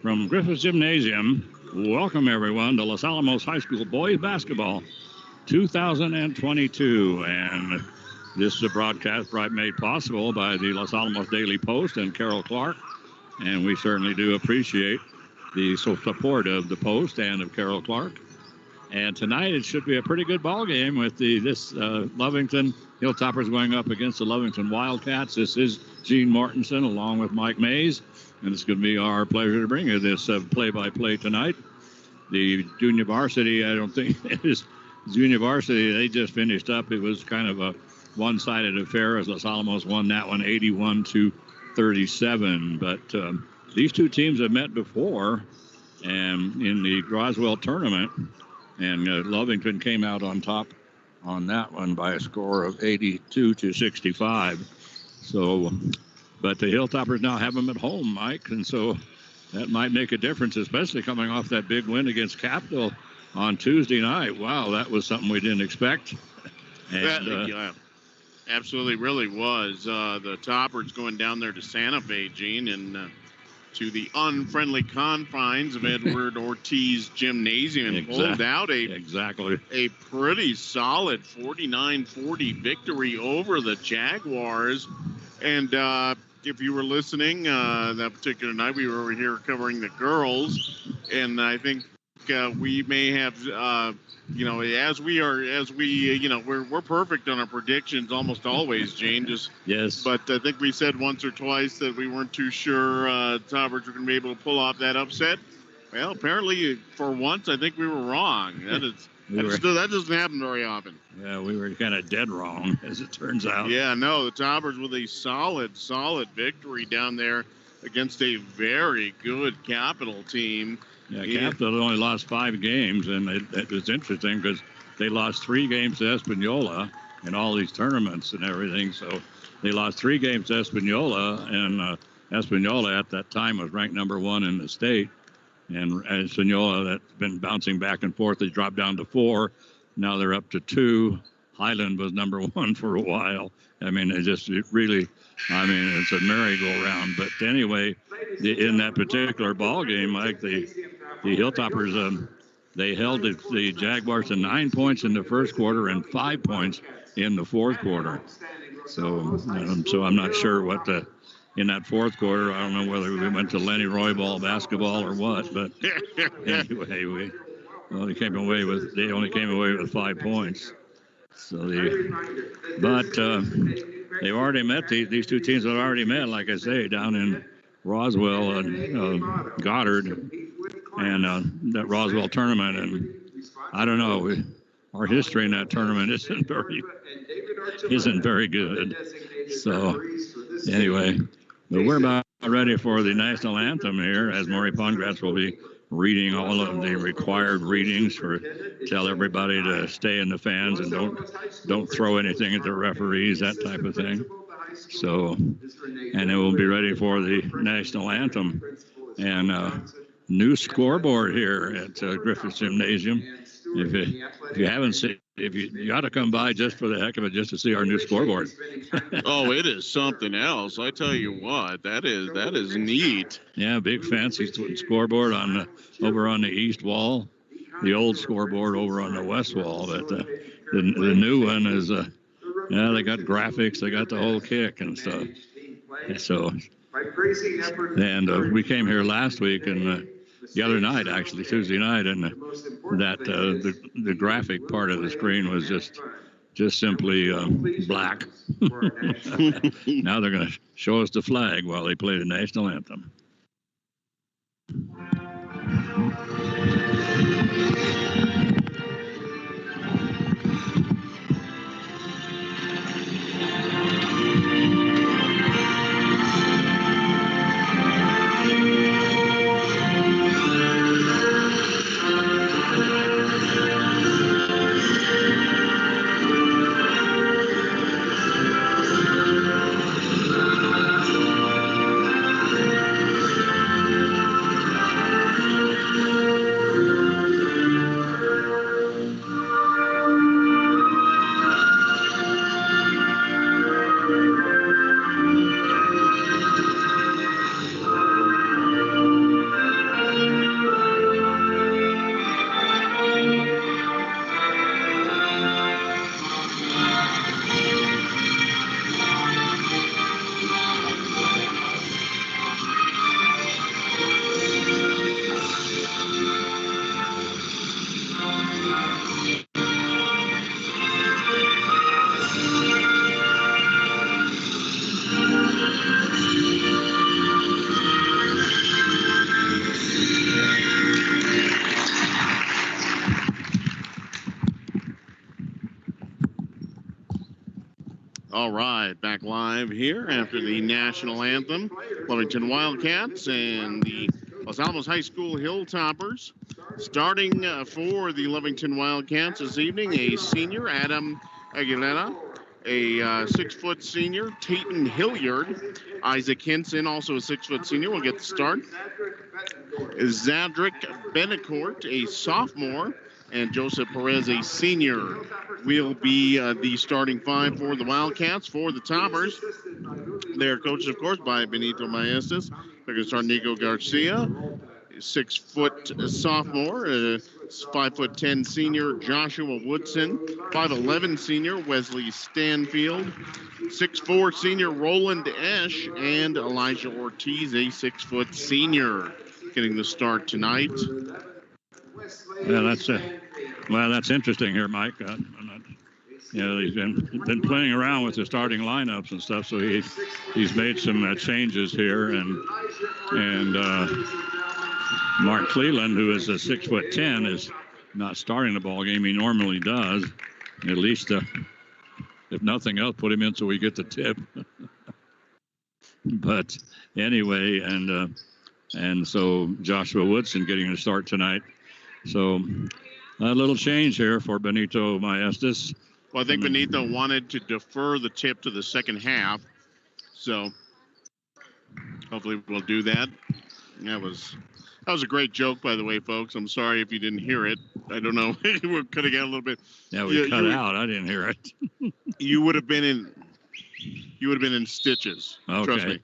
From Griffiths Gymnasium, welcome everyone to Los Alamos High School Boys Basketball 2022. And this is a broadcast made possible by the Los Alamos Daily Post and Carol Clark. And we certainly do appreciate the support of the Post and of Carol Clark. And tonight it should be a pretty good ball game with this Lovington Hilltoppers going up against the Lovington Wildcats. This is Gene Mortensen along with Mike Mays. And it's going to be our pleasure to bring you this play-by-play tonight. The junior varsity, I don't think it is junior varsity. They just finished up. It was kind of a one-sided affair as Los Alamos won that one 81-37. But these two teams have met before and in the Roswell tournament. And Lovington came out on top on that one by a score of 82-65. So... But the Hilltoppers now have them at home, Mike, and so that might make a difference, especially coming off that big win against Capital on Tuesday night. Wow, that was something we didn't expect. And, yeah, absolutely, really was. The Toppers going down there to Santa Fe, Gene, and to the unfriendly confines of Edward Ortiz Gymnasium, and pulled out a pretty solid 49-40 victory over the Jaguars. And if you were listening that particular night, we were over here covering the girls, and I think we may have, we're perfect on our predictions almost always, Gene. Yes. But I think we said once or twice that we weren't too sure Toppers were going to be able to pull off that upset. Well, apparently for once, I think we were wrong. That doesn't happen very often. Yeah, we were kind of dead wrong, as it turns out. Yeah, no, the Toppers with a solid victory down there against a very good Capital team. Yeah, Capital only lost 5 games, and it was interesting because they lost 3 games to Espanola in all these tournaments and everything. So they lost 3 games to Espanola, and Espanola at that time was ranked number 1 in the state. And Espanola, that's been bouncing back and forth. They dropped down to 4. Now they're up to 2. Highland was number 1 for a while. I mean, it's a merry-go-round. But anyway, in that particular ball game, Mike, the Hilltoppers, they held the Jaguars to 9 points in the first quarter and 5 points in the fourth quarter. So I'm not sure what in that fourth quarter, I don't know whether we went to Lenny Roybal basketball or what, but anyway, they only came away with 5 points. So they've already met these two teams have already met, like I say, down in Roswell and Goddard, and that Roswell tournament. And I don't know, our history in that tournament isn't very good. So anyway. But we're about ready for the national anthem here, as Maury Pongratz will be reading all of the required readings tell everybody to stay in the fans and don't throw anything at the referees, that type of thing. So, and then we'll be ready for the national anthem. And new scoreboard here at Griffiths Gymnasium. If you haven't seen, you ought to come by just for the heck of it, just to see our new scoreboard. Oh, it is something else. I tell you what, that is neat. Yeah, big fancy scoreboard over on the east wall. The old scoreboard over on the west wall, but the new one is they got graphics, they got the whole kick and stuff. So, and we came here last week and. The other night, actually, Tuesday night, and the graphic part of the screen was just simply black. Now they're going to show us the flag while they play the national anthem. All right, back live here after the National Anthem. Lovington Wildcats and the Los Alamos High School Hilltoppers. Starting for the Lovington Wildcats this evening, a senior, Adam Aguilera, a 6-foot senior, Tayden Hilliard, Isaac Henson, also a 6-foot senior, will get the start. Zadrick Benecourt, a sophomore, and Joseph Perez, a senior, will be the starting 5 for the Wildcats. For the Toppers, they're coached, of course, by Benito Maestas. They're going to start Nico Garcia, 6-foot sophomore, 5'10" senior Joshua Woodson, 5'11" senior Wesley Stanfield, 6'4" senior Roland Esch, and Elijah Ortiz, a 6-foot senior, getting the start tonight. Yeah, that's interesting here, Mike. He's been playing around with the starting lineups and stuff, so he's made some changes here, and Mark Cleland, who is a 6'10", is not starting the ball game. He normally does. At least, if nothing else, put him in so we get the tip. But anyway, and so Joshua Woodson getting a start tonight. So a little change here for Benito Maestas. Well, I think Benito wanted to defer the tip to the second half, so hopefully we'll do that. That was a great joke, by the way, folks. I'm sorry if you didn't hear it. I don't know. We're cutting out a little bit. Yeah, we cut out. I didn't hear it. You would have been in stitches. Okay. Trust me.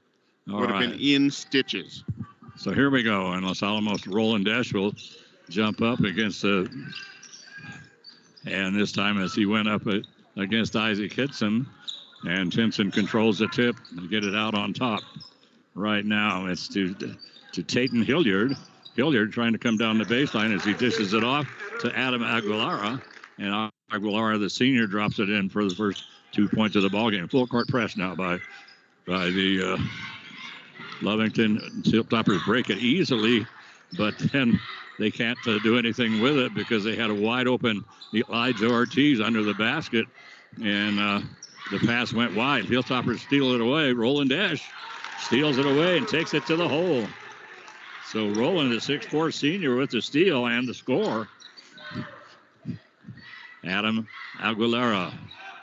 Would have been in stitches. So here we go, and Los Alamos Roland Esch will jump up against and this time as he went up against Isaac Henson, and Henson controls the tip and get it out on top. Right now it's to Tayden Hilliard. Hilliard trying to come down the baseline as he dishes it off to Adam Aguilera, and Aguilera, the senior, drops it in for the first 2 points of the ball game. Full court press now by the Lovington Hilltoppers. Break it easily, but then they can't do anything with it because they had a wide open Elijah Ortiz under the basket, and the pass went wide. Hilltoppers steal it away. Roland Esch steals it away and takes it to the hole. So Roland, the 6'4" senior, with the steal and the score. Adam Aguilera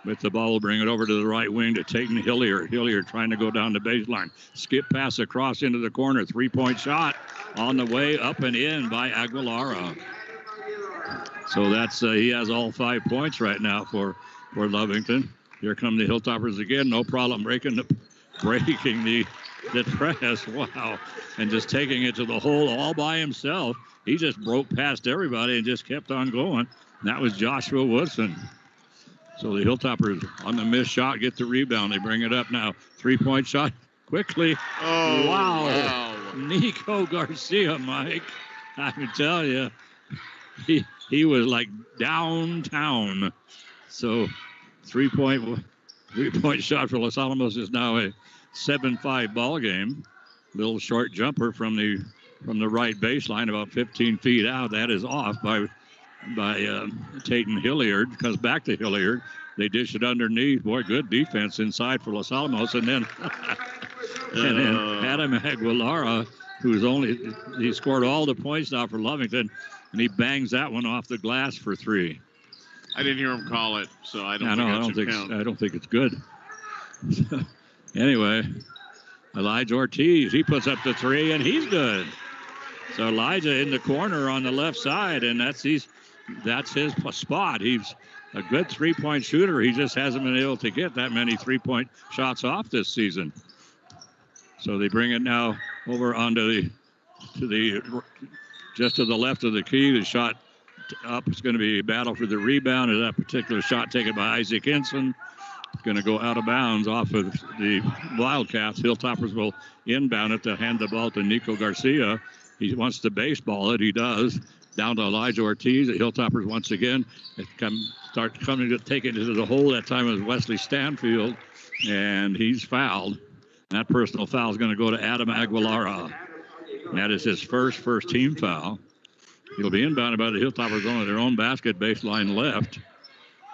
with the ball will bring it over to the right wing to Tayden Hilliard. Hilliard trying to go down the baseline. Skip pass across into the corner. 3-point shot on the way up and in by Aguilera. So that's he has all 5 points right now for Lovington. Here come the Hilltoppers again. No problem breaking the press. Wow. And just taking it to the hole all by himself. He just broke past everybody and just kept on going. And that was Joshua Woodson. So the Hilltoppers on the missed shot get the rebound. They bring it up now. 3-point shot quickly. Oh, wow. Nico Garcia, Mike. I can tell you, he was like downtown. So 3-point shot for Los Alamos is now a 7-5 ball game. Little short jumper from the right baseline, about 15 feet out. That is off by Tayden Hilliard. Comes back to Hilliard. They dish it underneath. Boy, good defense inside for Los Alamos. And then Adam Aguilera, he scored all the points now for Lovington, and he bangs that one off the glass for 3. I didn't hear him call it, so I don't think it's good. Anyway, Elijah Ortiz, he puts up the 3, and he's good. So Elijah in the corner on the left side, and that's his spot. He's a good 3-point shooter. He just hasn't been able to get that many 3-point shots off this season. So they bring it now over onto just to the left of the key. The shot up is going to be a battle for the rebound. And that particular shot taken by Isaac Henson is going to go out of bounds off of the Wildcats. Hilltoppers will inbound it to hand the ball to Nico Garcia. He wants to baseball it. He does. Down to Elijah Ortiz. The Hilltoppers once again start coming to take it into the hole. That time it was Wesley Stanfield, and he's fouled. That personal foul is going to go to Adam Aguilera. That is his first team foul. He'll be inbounded by the Hilltoppers on their own basket, baseline left.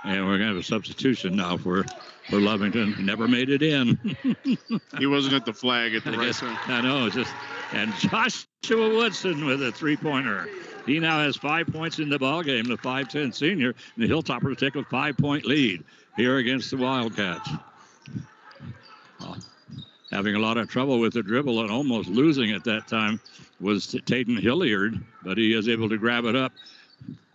And we're going to have a substitution now for for Lovington. Never made it in. He wasn't at the flag at the right time. I know. And Joshua Woodson with a three-pointer. He now has 5 points in the ballgame, the 5'10 senior. And the Hilltoppers take a 5-point lead here against the Wildcats. Having a lot of trouble with the dribble and almost losing at that time was Tayden Hilliard, but he is able to grab it up.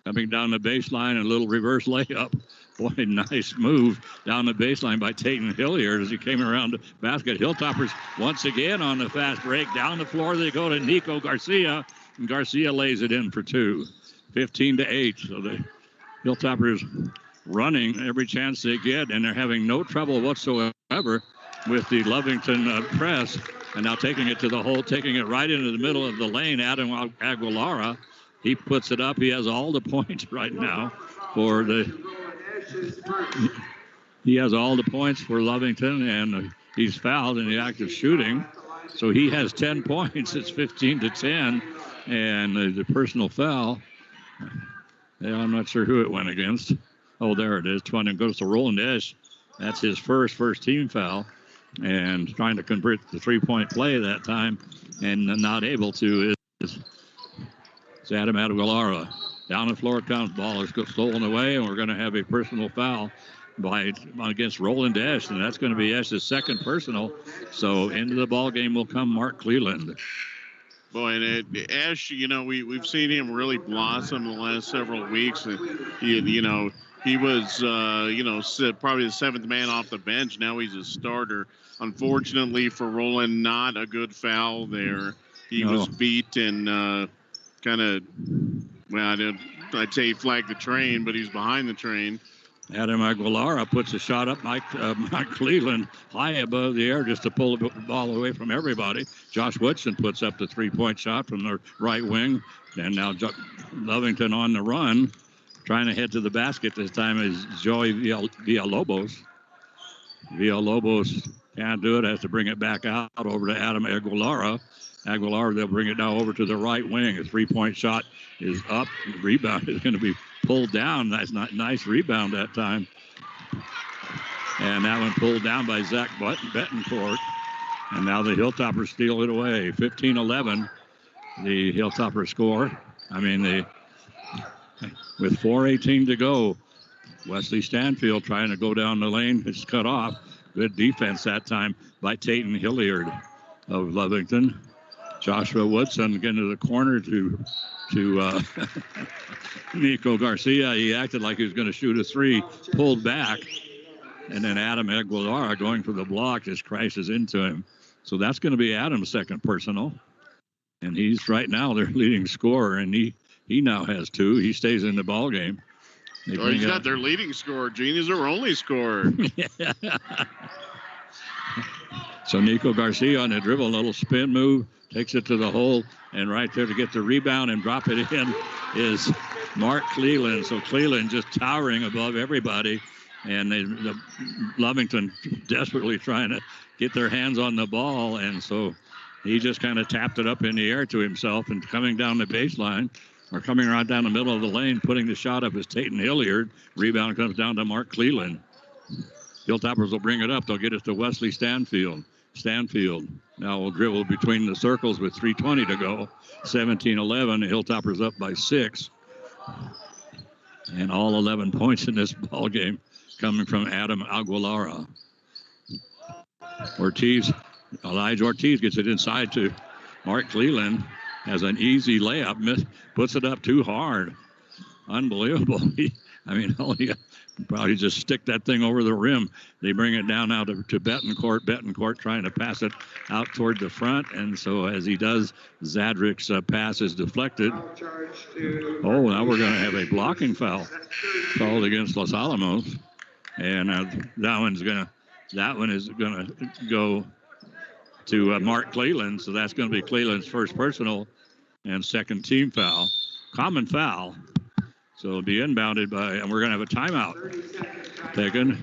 Coming down the baseline and a little reverse layup. Boy, nice move down the baseline by Tayden Hilliard as he came around the basket. Hilltoppers once again on the fast break. Down the floor they go to Nico Garcia, and Garcia lays it in for two. 15-8. So the Hilltoppers running every chance they get, and they're having no trouble whatsoever with the Lovington press. And now taking it to the hole, taking it right into the middle of the lane, Adam Aguilara. He puts it up. He has all the points right now for he has all the points for Lovington, and he's fouled in the act of shooting. So he has 10 points. It's 15-10, and the personal foul. Yeah, I'm not sure who it went against. Oh, there it is. 20 goes to Roland Esch. That's his first team foul, and trying to convert the three-point play that time, and not able to is Adam Aguilara. Down the floor comes, ball is stolen away, and we're going to have a personal foul against Roland Esch, and that's going to be Esch's second personal. So into the ball game will come Mark Cleland. Boy, and Esch, we've seen him really blossom the last several weeks. And he was, probably the seventh man off the bench. Now he's a starter. Unfortunately for Roland, not a good foul there. He was beat and I'd say he flagged the train, but he's behind the train. Adam Aguilara puts a shot up. Mike Cleveland high above the air just to pull the ball away from everybody. Josh Woodson puts up the three-point shot from the right wing. And now Lovington on the run, trying to head to the basket. This time is Joey Villalobos. Villalobos can't do it, has to bring it back out over to Adam Aguilara. They'll bring it now over to the right wing. A three-point shot is up. Rebound is going to be pulled down. That's not nice rebound that time. And that one pulled down by Zach Bettencourt. And now the Hilltoppers steal it away. 15-11, the Hilltoppers score. With 4:18 to go, Wesley Stanfield trying to go down the lane. It's cut off. Good defense that time by Tayden Hilliard of Lovington. Joshua Woodson getting to the corner to Nico Garcia. He acted like he was going to shoot a three, pulled back, and then Adam Aguilara going for the block just crashes into him. So that's going to be Adam's second personal, and he's right now their leading scorer, and he now has two. He stays in the ball game. He's not their leading scorer. Gene is their only scorer. So Nico Garcia on the dribble, a little spin move, takes it to the hole, and right there to get the rebound and drop it in is Mark Cleland. So Cleland just towering above everybody, and the Lovington desperately trying to get their hands on the ball, and so he just kind of tapped it up in the air to himself, and coming down the baseline, or coming right down the middle of the lane, putting the shot up is Tayden Hilliard. Rebound comes down to Mark Cleland. Hilltoppers will bring it up. They'll get it to Wesley Stanfield now will dribble between the circles with 3:20 to go. 17-11. The Hilltoppers up by 6. And all 11 points in this ball game coming from Adam Aguilara. Elijah Ortiz gets it inside to Mark Cleland. Has an easy layup. Puts it up too hard. Unbelievable. Probably just stick that thing over the rim. They bring it down now to Bettencourt. Bettencourt trying to pass it out toward the front. And so as he does, Zadrick's pass is deflected. Oh, now we're going to have a blocking foul called against Los Alamos. And that one is going to go to Mark Cleland. So that's going to be Cleland's first personal and second team foul. Common foul. So it'll be inbounded and we're going to have a timeout taken.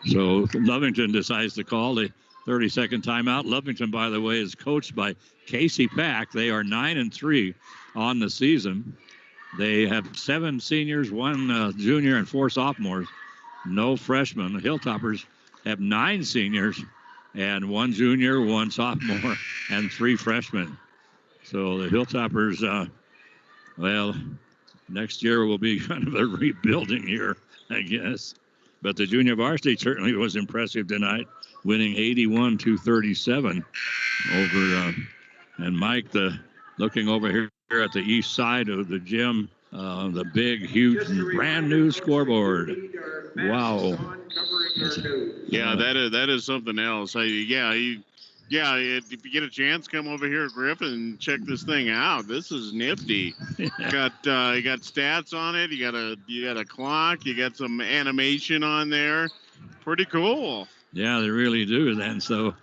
So Lovington decides to call the 30-second timeout. Lovington, by the way, is coached by Casey Pack. They are 9-3 on the season. They have 7 seniors, 1 junior, and 4 sophomores. no freshmen. The Hilltoppers have 9 seniors and 1 junior, 1 sophomore, and 3 freshmen. So the Hilltoppers, well, next year will be kind of a rebuilding year, I guess. But the junior varsity certainly was impressive tonight, winning 81-37 over. And Mike, looking over here at the east side of the gym, the big, huge, brand new scoreboard. Wow. Yeah, that is something else. If you get a chance, come over here, Griffin, and check this thing out. This is nifty. You got stats on it. You got a clock. You got some animation on there. Pretty cool. Yeah, they really do. And so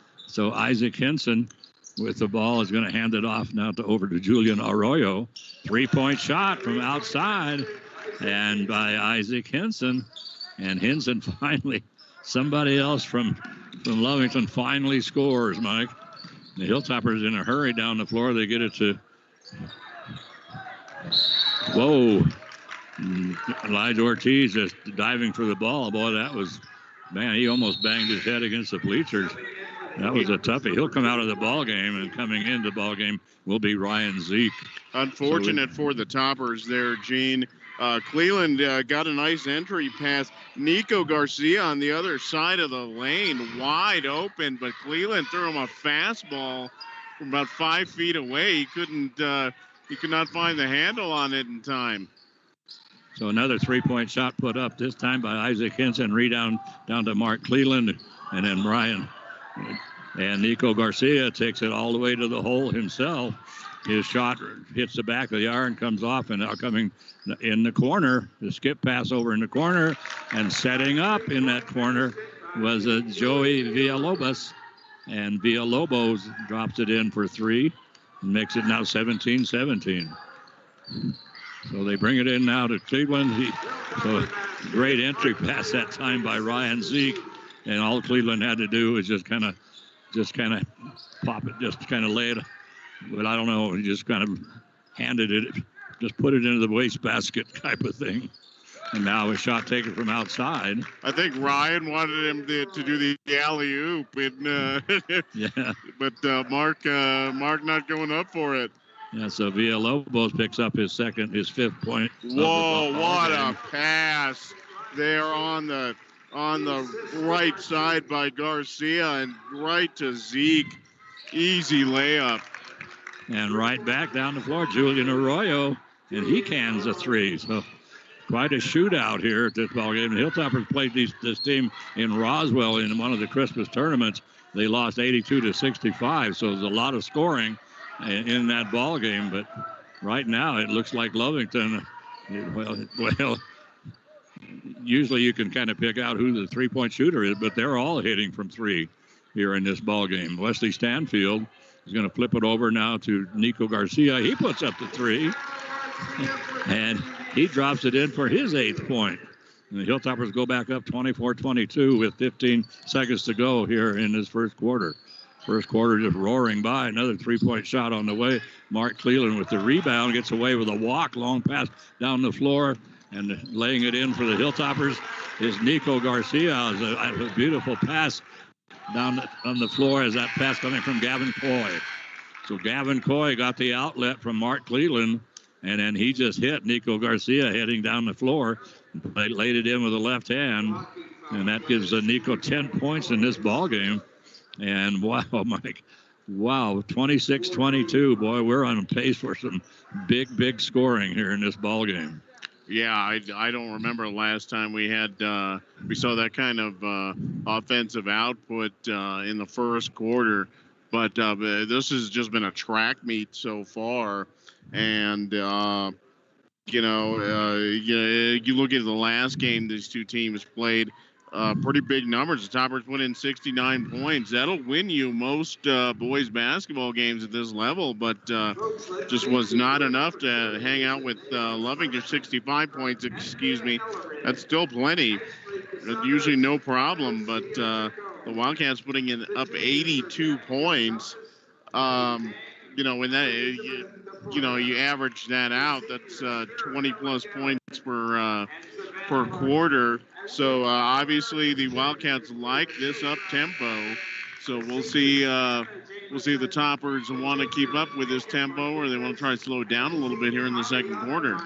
Isaac Henson with the ball is going to hand it off now over to Julian Arroyo. 3-point shot from outside, and by Isaac Henson. And Henson finally, somebody else from Lovington finally scores, Mike. The Hilltoppers in a hurry down the floor. They get it to, whoa. Elijah Ortiz just diving for the ball. Boy, that was, man, he almost banged his head against the bleachers. That was a toughie. He'll come out of the ball game, and coming into the ball game will be Ryan Zeke. Unfortunate for the Toppers there, Gene. Cleveland got a nice entry pass. Nico Garcia on the other side of the lane, wide open, but Cleveland threw him a fastball from about 5 feet away. He could not find the handle on it in time. So another 3-point shot put up, this time by Isaac Henson. Rebound down to Mark Cleveland, and then Ryan. And Nico Garcia takes it all the way to the hole himself. His shot hits the back of the iron, comes off, and now coming in the corner, the skip pass over in the corner, and setting up in that corner was Joey Villalobos. And Villalobos drops it in for 3 and makes it now 17-17. So they bring it in now to Cleveland. So great entry pass that time by Ryan Zeke. And all Cleveland had to do was just kind of pop it, just kind of lay it. But I don't know, he just kind of handed it, just put it into the wastebasket type of thing. And now a shot taken from outside. I think Ryan wanted him to do the alley-oop, yeah. But Mark not going up for it. Yeah, so Villalobos picks up his 5th point. Whoa, what a pass there on the right side by Garcia and right to Zeke. Easy layup. And right back down the floor, Julian Arroyo, and he cans a 3. So quite a shootout here at this ballgame. The Hilltoppers played this team in Roswell in one of the Christmas tournaments. They lost 82-65, so there's a lot of scoring in that ball game, but right now it looks like Lovington. Well, usually you can kind of pick out who the 3-point shooter is, but they're all hitting from 3 here in this ball game. Wesley Stanfield is going to flip it over now to Nico Garcia. He puts up the 3, and he drops it in for his 8th point. And the Hilltoppers go back up 24-22 with 15 seconds to go here in this first quarter. First quarter just roaring by. Another 3-point shot on the way. Mark Cleveland with the rebound gets away with a walk. Long pass down the floor. And laying it in for the Hilltoppers is Nico Garcia. A beautiful pass down on the floor as that pass coming from Gavin Coy. So Gavin Coy got the outlet from Mark Cleveland. And then he just hit Nico Garcia heading down the floor. They laid it in with the left hand. And that gives Nico 10 points in this ball game. And wow, Mike, wow, 26-22. Boy, we're on pace for some big scoring here in this ball game. Yeah, I don't remember the last time we saw that kind of offensive output in the first quarter. But this has just been a track meet so far. And, you look at the last game these two teams played, pretty big numbers. The Toppers put in 69 points. That'll win you most boys basketball games at this level, but just was not enough to hang out with Lovington. 65 points, That's still plenty. Usually no problem, but the Wildcats putting in up 82 points. When that, you average that out, that's 20 plus points per quarter. So obviously the Wildcats like this up tempo. So we'll see the Toppers want to keep up with this tempo, or they want to try to slow it down a little bit here in the second quarter.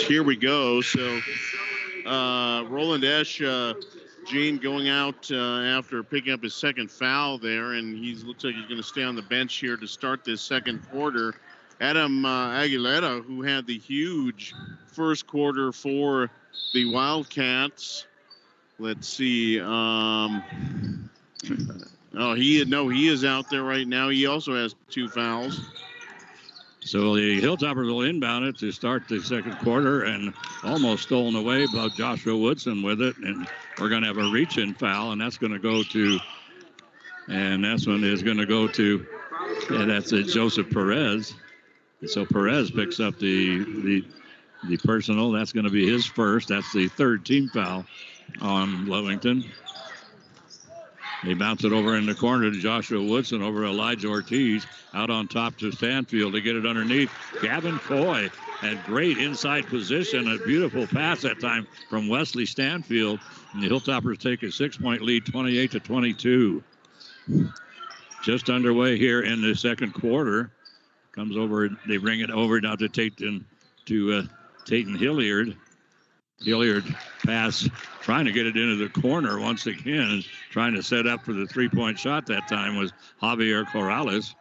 Here we go. So Roland Esch, Gene going out after picking up his second foul there, and he looks like he's going to stay on the bench here to start this second quarter. Adam Aguilera, who had the huge first quarter for the Wildcats. Let's see. He is out there right now. He also has 2 fouls. So the Hilltoppers will inbound it to start the second quarter, and almost stolen away by Joshua Woodson with it. And we're going to have a reach-in foul, and that's going to go to, and that's one is going to go to, and that's Joseph Perez. So Perez picks up the personal. That's going to be his first. That's the third team foul on Lovington. They bounce it over in the corner to Joshua Woodson over Elijah Ortiz. Out on top to Stanfield to get it underneath. Gavin Coy had great inside position. A beautiful pass that time from Wesley Stanfield. And the Hilltoppers take a 6-point lead, 28-22. Just underway here in the second quarter. Comes over, they bring it over now to Tayden Hilliard. Hilliard pass, trying to get it into the corner once again, trying to set up for the 3-point shot that time was Javier Corrales.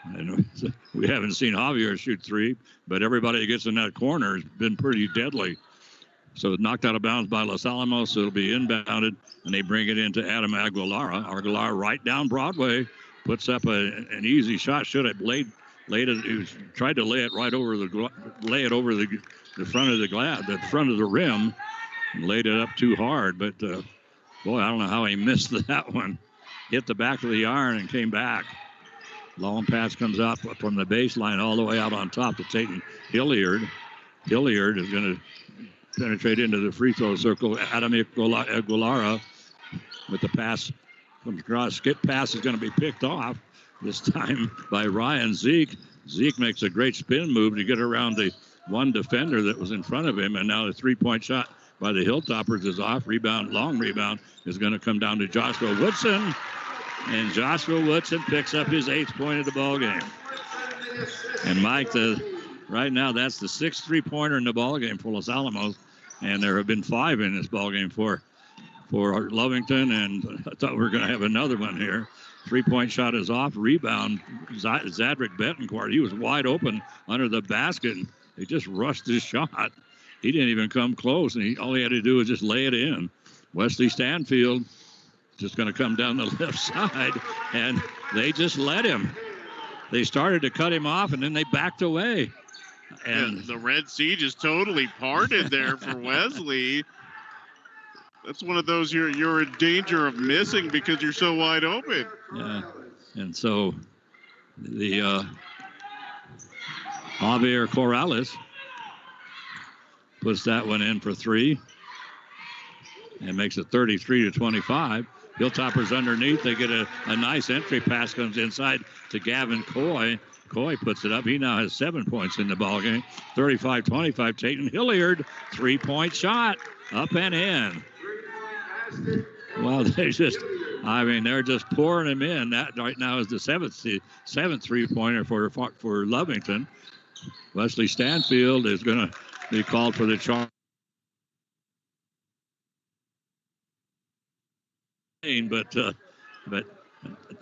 And we haven't seen Javier shoot 3, but everybody that gets in that corner has been pretty deadly. So it's knocked out of bounds by Los Alamos, so it'll be inbounded, and they bring it into Adam Aguilara. Aguilar right down Broadway, puts up an easy shot. Should have laid it. He tried to lay it right over the front of the front of the rim, and laid it up too hard. But boy, I don't know how he missed that one. Hit the back of the iron and came back. Long pass comes out from the baseline all the way out on top to Tayden Hilliard. Hilliard is going to penetrate into the free throw circle. Adam Aguilara with the pass comes across. Skip pass is going to be picked off this time by Ryan Zeke. Zeke makes a great spin move to get around the one defender that was in front of him, and now the 3-point shot by the Hilltoppers is off. Long rebound is going to come down to Joshua Woodson, and Joshua Woodson picks up his 8th point of the ball game. And Mike, right now that's the 6th 3-pointer in the ball game for Los Alamos, and there have been 5 in this ball game for Lovington, and I thought we were going to have another one here. 3-point shot is off. Rebound, Zadrick Betancourt. He was wide open under the basket. And he just rushed his shot. He didn't even come close, and all he had to do was just lay it in. Wesley Stanfield just going to come down the left side, and they just let him. They started to cut him off, and then they backed away. And the Red Sea just totally parted there for Wesley. That's one of those you're in danger of missing because you're so wide open. Yeah, and so the Javier Corrales puts that one in for 3 and makes it 33-25. Hilltoppers underneath. They get a nice entry pass, comes inside to Gavin Coy. Coy puts it up. He now has 7 points in the ballgame. 35-25. Tayden Hilliard, 3-point shot, up and in. Well, they're just pouring him in. That right now is the seventh 3-pointer for Lovington. Wesley Stanfield is going to be called for the charge. But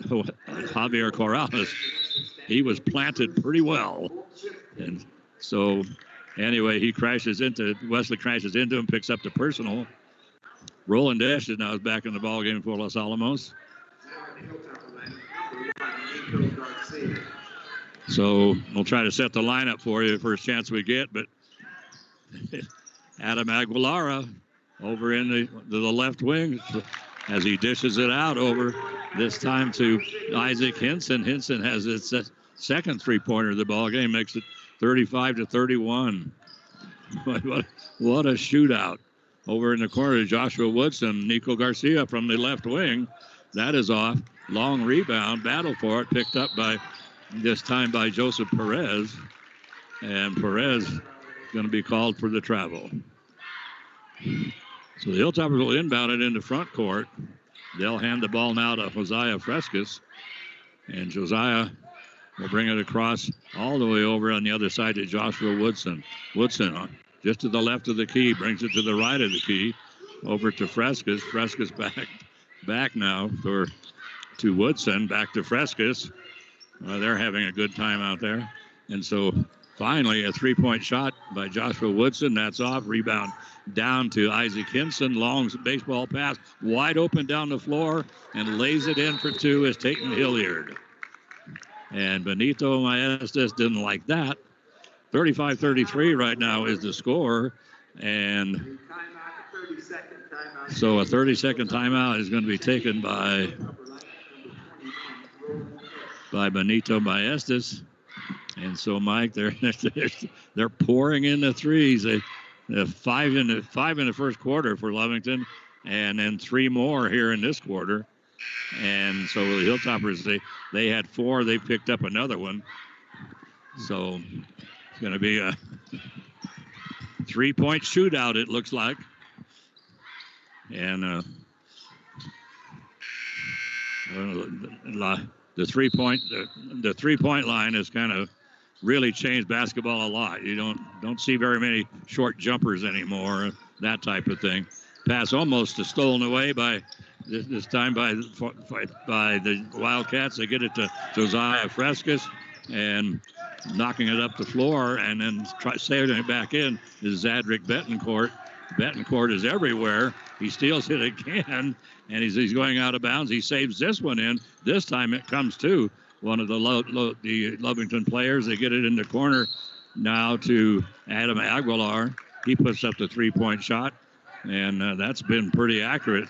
Javier Corrales, he was planted pretty well, and so anyway, Wesley crashes into him, picks up the personal. Roland Esch is now back in the ball game for Los Alamos. So we'll try to set the lineup for you first chance we get, but Adam Aguilara over in the left wing as he dishes it out over this time to Isaac Hinson. Hinson has his second 3-pointer of the ball game, makes it 35-31. What a shootout. Over in the corner, Joshua Woodson, Nico Garcia from the left wing. That is off. Long rebound, battle for it, picked up this time by Joseph Perez. And Perez going to be called for the travel. So the Hilltoppers will inbound it into front court. They'll hand the ball now to Josiah Frescas. And Josiah will bring it across all the way over on the other side to Joshua Woodson. Woodson just to the left of the key, brings it to the right of the key, over to Frescas. Frescas back now to Woodson, back to Frescas. They're having a good time out there. And so finally a three-point shot by Joshua Woodson. That's off. Rebound down to Isaac Hinson. Long baseball pass, wide open down the floor, and lays it in for two is Tayden Hilliard. And Benito Maestas didn't like that. 35-33 right now is the score. And so a 30-second timeout is going to be taken by Benito Maestas. And so, Mike, they're pouring in the threes. Five in the first quarter for Lovington, and then three more here in this quarter. And so the Hilltoppers, they had four. They picked up another one. So it's going to be a three-point shootout, it looks like. And the three-point line has kind of really changed basketball a lot. You don't see very many short jumpers anymore, that type of thing. Pass almost stolen away by this time by the Wildcats. They get it to Josiah Frescas, and knocking it up the floor, and then saving it back in is Zadrick Betancourt. Betancourt is everywhere. He steals it again, and he's going out of bounds. He saves this one in. This time it comes to one of the Lovington players. They get it in the corner now to Adam Aguilar. He puts up the three-point shot, and that's been pretty accurate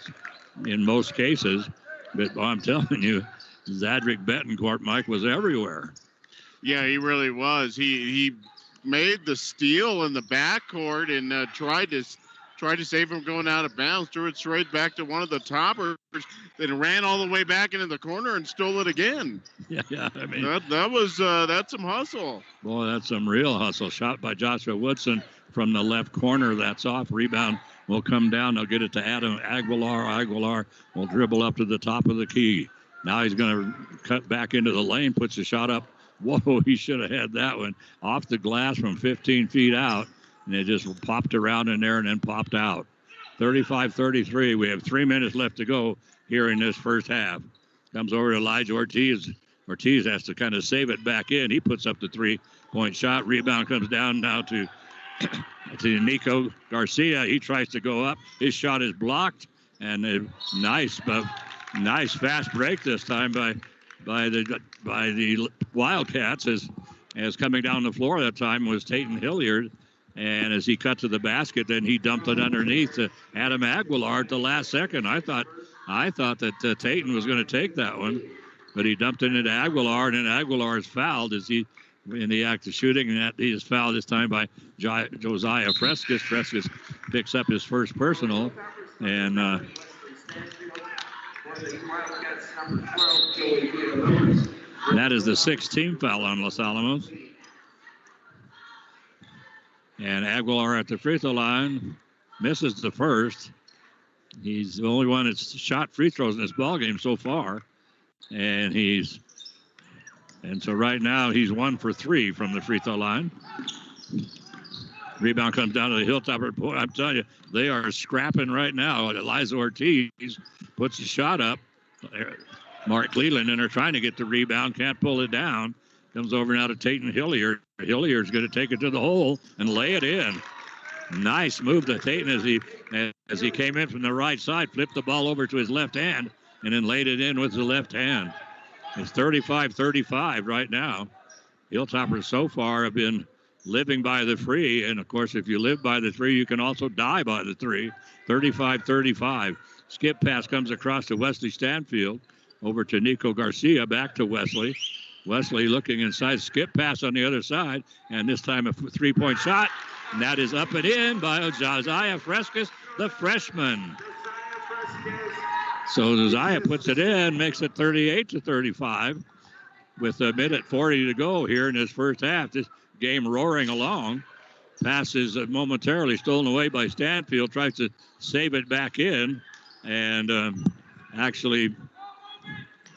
in most cases. But I'm telling you, Zadrick Betancourt, Mike, was everywhere. Yeah, he really was. He made the steal in the backcourt and tried to save him going out of bounds. Threw it straight back to one of the toppers, then ran all the way back into the corner and stole it again. Yeah. I mean, that's some hustle. Boy, that's some real hustle. Shot by Joshua Woodson from the left corner. That's off. Rebound will come down. They'll get it to Adam Aguilar. Aguilar will dribble up to the top of the key. Now he's going to cut back into the lane, puts the shot up. Whoa, he should have had that one off the glass from 15 feet out, and it just popped around in there and then popped out. 35-33. We have 3 minutes left to go here in this first half. Comes over to Elijah Ortiz. Ortiz has to kind of save it back in. He puts up the three-point shot. Rebound comes down now to Nico Garcia. He tries to go up. His shot is blocked, and a nice fast break this time by the Wildcats as coming down the floor that time was Tayden Hilliard. And as he cut to the basket, then he dumped it underneath to Adam Aguilar at the last second. I thought that Tayden was going to take that one, but he dumped it into Aguilar, and then Aguilar is fouled as he in the act of shooting, and that he is fouled this time by Josiah Frescas. Frescas picks up his first personal, and that is the 6th team foul on Los Alamos. And Aguilar at the free throw line misses the first. He's the only one that's shot free throws in this ballgame so far. And so right now he's 1 for 3 from the free throw line. Rebound comes down to the Hilltopper. Boy, I'm telling you, they are scrapping right now. Eliza Ortiz puts the shot up. Mark Cleland, and they're trying to get the rebound, can't pull it down. Comes over now to Tayden Hilliard. Hilliard's going to take it to the hole and lay it in. Nice move to Tayden as he came in from the right side, flipped the ball over to his left hand, and then laid it in with the left hand. It's 35-35 right now. Hilltoppers so far have been living by the three, and of course, if you live by the three, you can also die by the three. 35-35. Skip pass comes across to Wesley Stanfield, over to Nico Garcia, back to Wesley. Wesley looking inside, skip pass on the other side, and this time a three-point shot, and that is up and in by Josiah Frescas, the freshman. So Josiah puts it in, makes it 38-35 with a minute 40 to go here in this first half. This game roaring along, Pass is momentarily stolen away by Stanfield. Tries to save it back in, and actually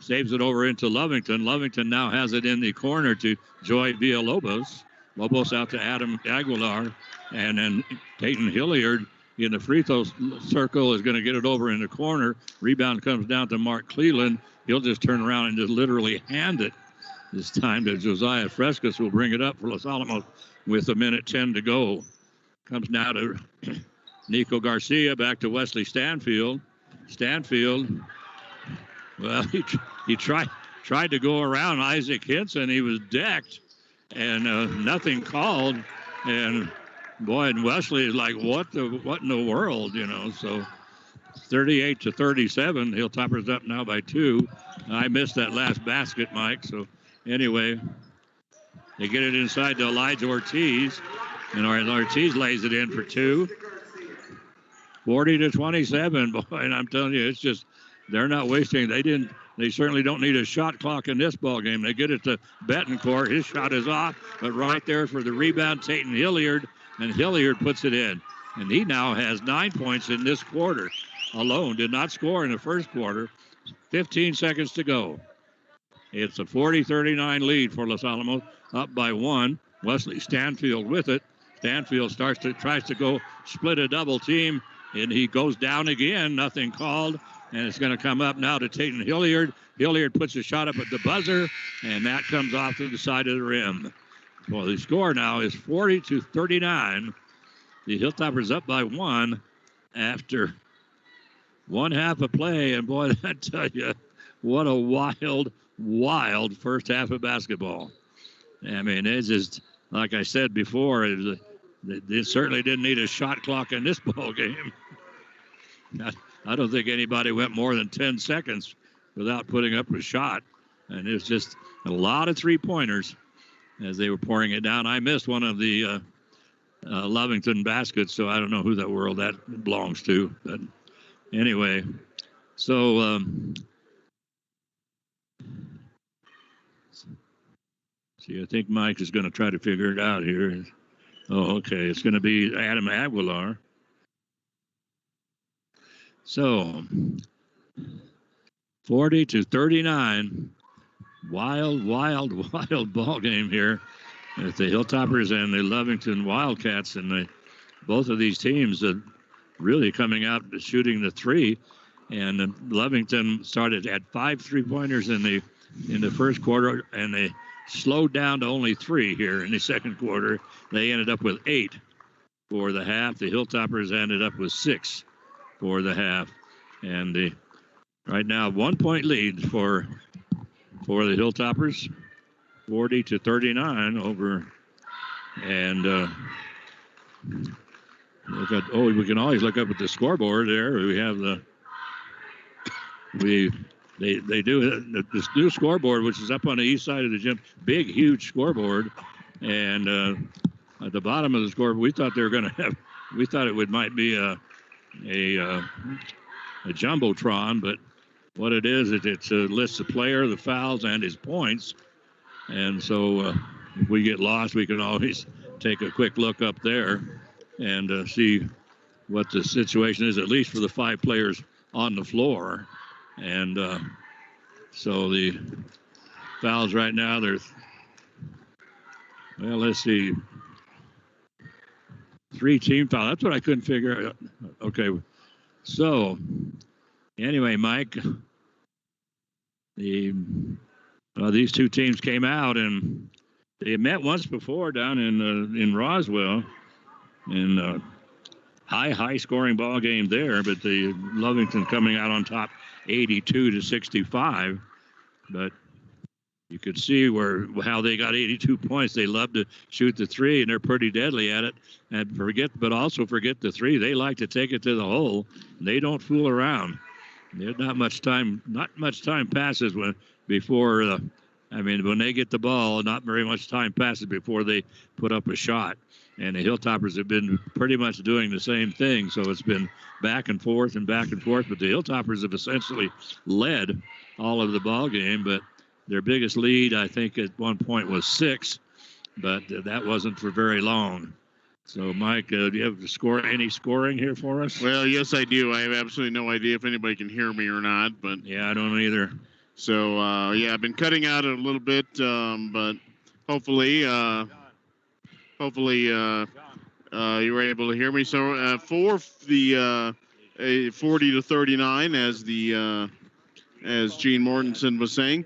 saves it over into Lovington. Lovington now has it in the corner to Joy Villalobos. Lobos out to Adam Aguilar, and then Tayden Hilliard in the free throw circle is going to get it over in the corner. Rebound comes down to Mark Cleland. He'll just turn around and just literally hand it this time to Josiah Frescas, who will bring it up for Los Alamos with 1:10 to go. Comes now to Nico Garcia, back to Wesley Stanfield. Stanfield, well, he tried to go around Isaac Hinson. He was decked, and nothing called. And boy, and Wesley is like, what in the world, you know? So 38-37. Hilltoppers up now by 2. I missed that last basket, Mike. So anyway, they get it inside to Elijah Ortiz, and Ortiz lays it in for 2. 40-27, boy, and I'm telling you, it's just they're not wasting. They certainly don't need a shot clock in this ball game. They get it to Betancourt. His shot is off, but right there for the rebound, Tayden Hilliard, and Hilliard puts it in. And he now has 9 points in this quarter alone. Did not score in the first quarter. 15 seconds to go. It's a 40-39 lead for Los Alamos, up by 1. Wesley Stanfield with it. Stanfield tries to go split a double team, and he goes down again. Nothing called, and it's going to come up now to Tayden Hilliard. Hilliard puts a shot up at the buzzer, and that comes off to the side of the rim. Well, the score now is 40-39. The Hilltoppers up by 1 after one half of play, and boy, I tell you, what a wild first half of basketball. I mean, it's just, like I said before, they certainly didn't need a shot clock in this ball game. I don't think anybody went more than 10 seconds without putting up a shot. And it's just a lot of three-pointers as they were pouring it down. I missed one of the Lovington baskets, so I don't know who that world that belongs to. But anyway, so see, I think Mike is going to try to figure it out here. Oh, okay. It's going to be Adam Aguilar. So 40-39. Wild ball game here with the Hilltoppers and the Lovington Wildcats, and both of these teams really coming out shooting the three. And Lovington started at 5 3-pointers in the first quarter, and they slowed down to only 3 here in the second quarter. They ended up with 8 for the half. The Hilltoppers ended up with 6 for the half, and right now 1-point lead for the Hilltoppers, 40-39 over. And we can always look up at the scoreboard there. We have they do this new scoreboard, which is up on the east side of the gym. Big, huge scoreboard, and at the bottom of the scoreboard, we thought it might be a jumbotron, but what it is, it's a list of player, the fouls, and his points. And so if we get lost, we can always take a quick look up there and see what the situation is, at least for the 5 players on the floor. And so the fouls right now, let's see, 3 team fouls. That's what I couldn't figure out. Okay, so anyway, Mike, these 2 teams came out and they met once before down in Roswell, in high scoring ball game there, but the Lovington coming out on top 82-65. But you could see how they got 82 points. They love to shoot the 3, and they're pretty deadly at it. But also forget the 3. They like to take it to the hole. They don't fool around. There's not much time passes when they get the ball, not very much time passes before they put up a shot. And the Hilltoppers have been pretty much doing the same thing. So it's been back and forth. But the Hilltoppers have essentially led all of the ball game. But their biggest lead, I think, at one point was 6. But that wasn't for very long. So, Mike, do you have any scoring here for us? Well, yes, I do. I have absolutely no idea if anybody can hear me or not, but Yeah, I don't either. so yeah, I've been cutting out a little bit, but hopefully you were able to hear me. So for the 40-39, as Gene Mortensen was saying.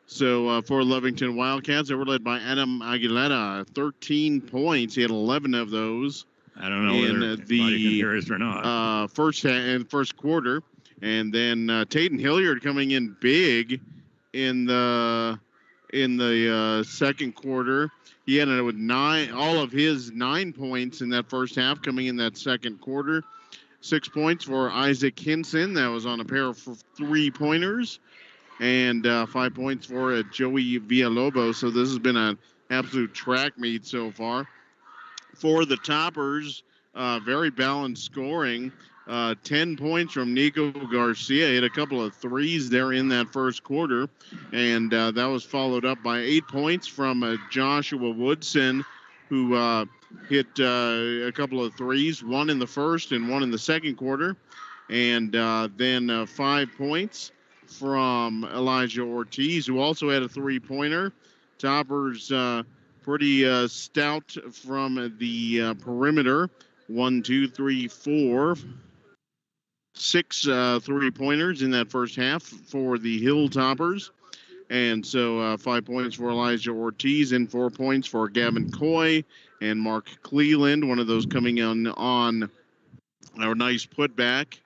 So for Lovington Wildcats, they were led by Adam Aguilera, 13 points. He had 11 of those. I don't know in whether anybody can hear us or not. First quarter, and then Tayden Hilliard coming in big in the second quarter. He ended with all of his 9 points in that first half coming in that second quarter. 6 points for Isaac Hinson. That was on a pair of 3-pointers. And 5 points for Joey Villalobos. So this has been an absolute track meet so far. For the Toppers, very balanced scoring. 10 points from Nico Garcia. Hit a couple of threes there in that first quarter. And that was followed up by 8 points from Joshua Woodson, who hit a couple of threes, one in the first and one in the second quarter. And then 5 points from Elijah Ortiz, who also had a 3-pointer. Toppers pretty stout from the perimeter. 1, 2, 3, 4, 6 3-pointers in that first half for the Hilltoppers. And so 5 points for Elijah Ortiz and 4 points for Gavin Coy and Mark Cleland, one of those coming in on our nice putback.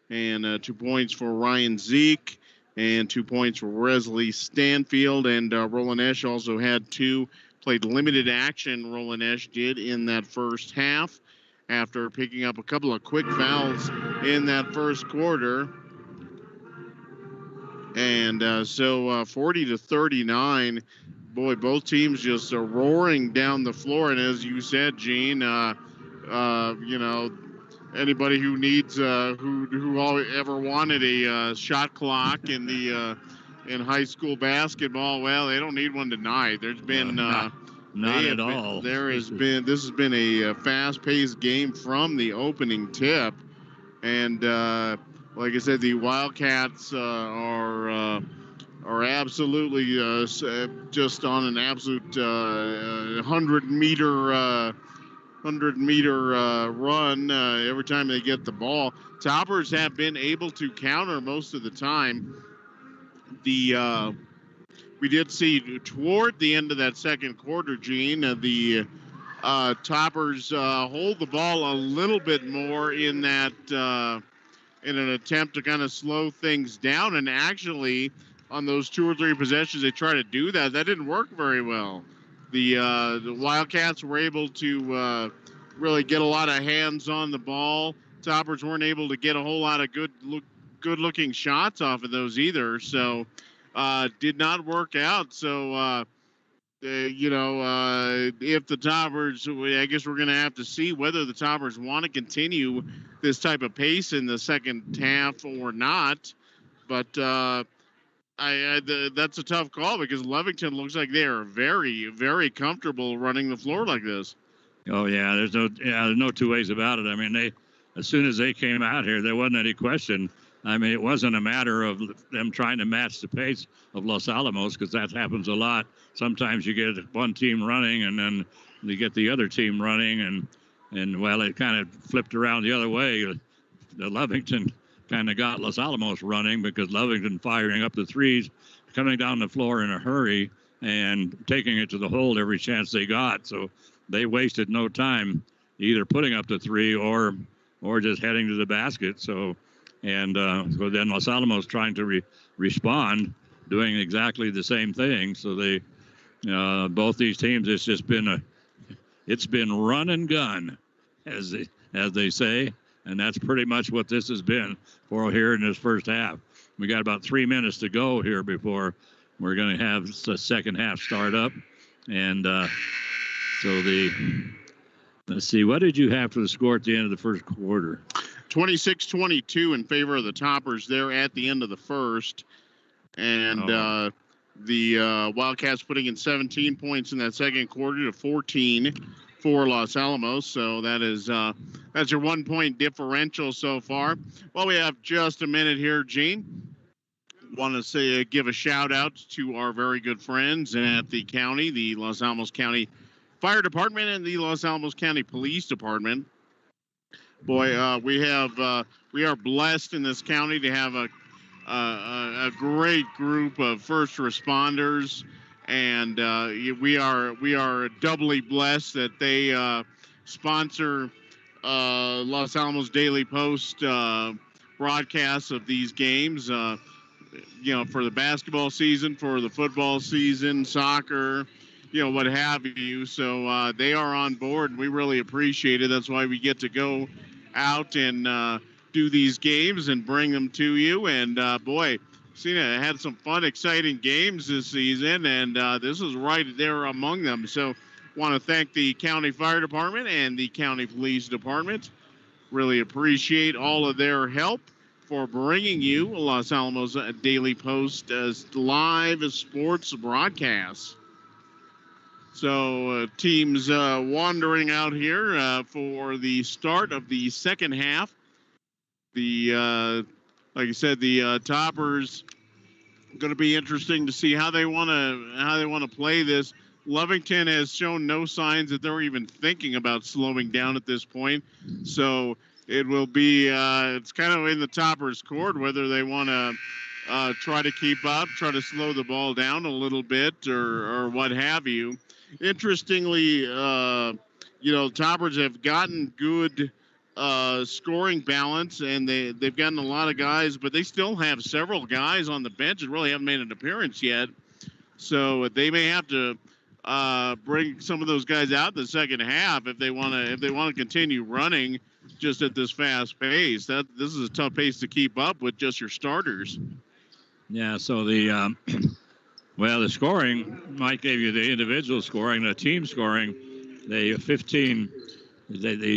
And 2 points for Ryan Zeke and 2 points for Wesley Stanfield. And Roland Esch also had 2, played limited action, Roland Esch did in that first half after picking up a couple of quick fouls in that first quarter. And so 40-39, boy, both teams just roaring down the floor. And as you said, Gene, anybody who needs who ever wanted a shot clock in high school basketball, well, they don't need one tonight. There's been not at all. This has been a fast-paced game from the opening tip, and like I said, the Wildcats are absolutely just on an absolute 100-meter run every time they get the ball. Toppers have been able to counter most of the time. We did see toward the end of that second quarter, Gene, the Toppers hold the ball a little bit more in that in an attempt to kind of slow things down. And actually, on those 2 or 3 possessions they tried to do that, that didn't work very well. The Wildcats were able to really get a lot of hands on the ball. Toppers weren't able to get a whole lot of good-looking shots off of those either. So did not work out. So, if the Toppers, I guess we're going to have to see whether the Toppers want to continue this type of pace in the second half or not. But that's a tough call because Lovington looks like they are very, very comfortable running the floor like this. Oh yeah, there's no 2 ways about it. I mean, as soon as they came out here, there wasn't any question. I mean, it wasn't a matter of them trying to match the pace of Los Alamos, because that happens a lot. Sometimes you get one team running and then you get the other team running, and well, it kind of flipped around the other way. The Lovington kind of got Los Alamos running because Lovington firing up the threes, coming down the floor in a hurry and taking it to the hold every chance they got. So they wasted no time either putting up the 3 or just heading to the basket. So then Los Alamos trying to respond, doing exactly the same thing. So they both these teams, it's been run and gun, as they say. And that's pretty much what this has been for here in this first half. We got about 3 minutes to go here before we're going to have the second half start up. And let's see, what did you have for the score at the end of the first quarter? 26-22 in favor of the Toppers there at the end of the first. And the Wildcats putting in 17 points in that second quarter to 14 for Los Alamos. So that's your 1 point differential so far. Well, we have just a minute here, Gene. Want to give a shout out to our very good friends at the county, the Los Alamos County Fire Department and the Los Alamos County Police Department. Boy, we are blessed in this county to have a great group of first responders, and we are doubly blessed that they sponsor Los Alamos Daily Post broadcasts of these games. For the basketball season, for the football season, soccer, what have you. So they are on board, and we really appreciate it. That's why we get to go out and do these games and bring them to you. And boy, Cena had some fun, exciting games this season, and this is right there among them. So want to thank the County Fire Department and the County Police Department. Really appreciate all of their help for bringing you Los Alamos Daily Post as live sports broadcasts. So teams wandering out here for the start of the second half. Like I said, the toppers going to be interesting to see how they want to play this. Lovington has shown no signs that they're even thinking about slowing down at this point. So it will be it's kind of in the toppers' court whether they want to try to keep up, try to slow the ball down a little bit, or what have you. Interestingly, toppers have gotten good scoring balance, and they've gotten a lot of guys, but they still have several guys on the bench that really haven't made an appearance yet. So they may have to bring some of those guys out in the second half if they want to continue running just at this fast pace. This is a tough pace to keep up with just your starters. Yeah. So the scoring, Mike gave you the individual scoring, the team scoring. The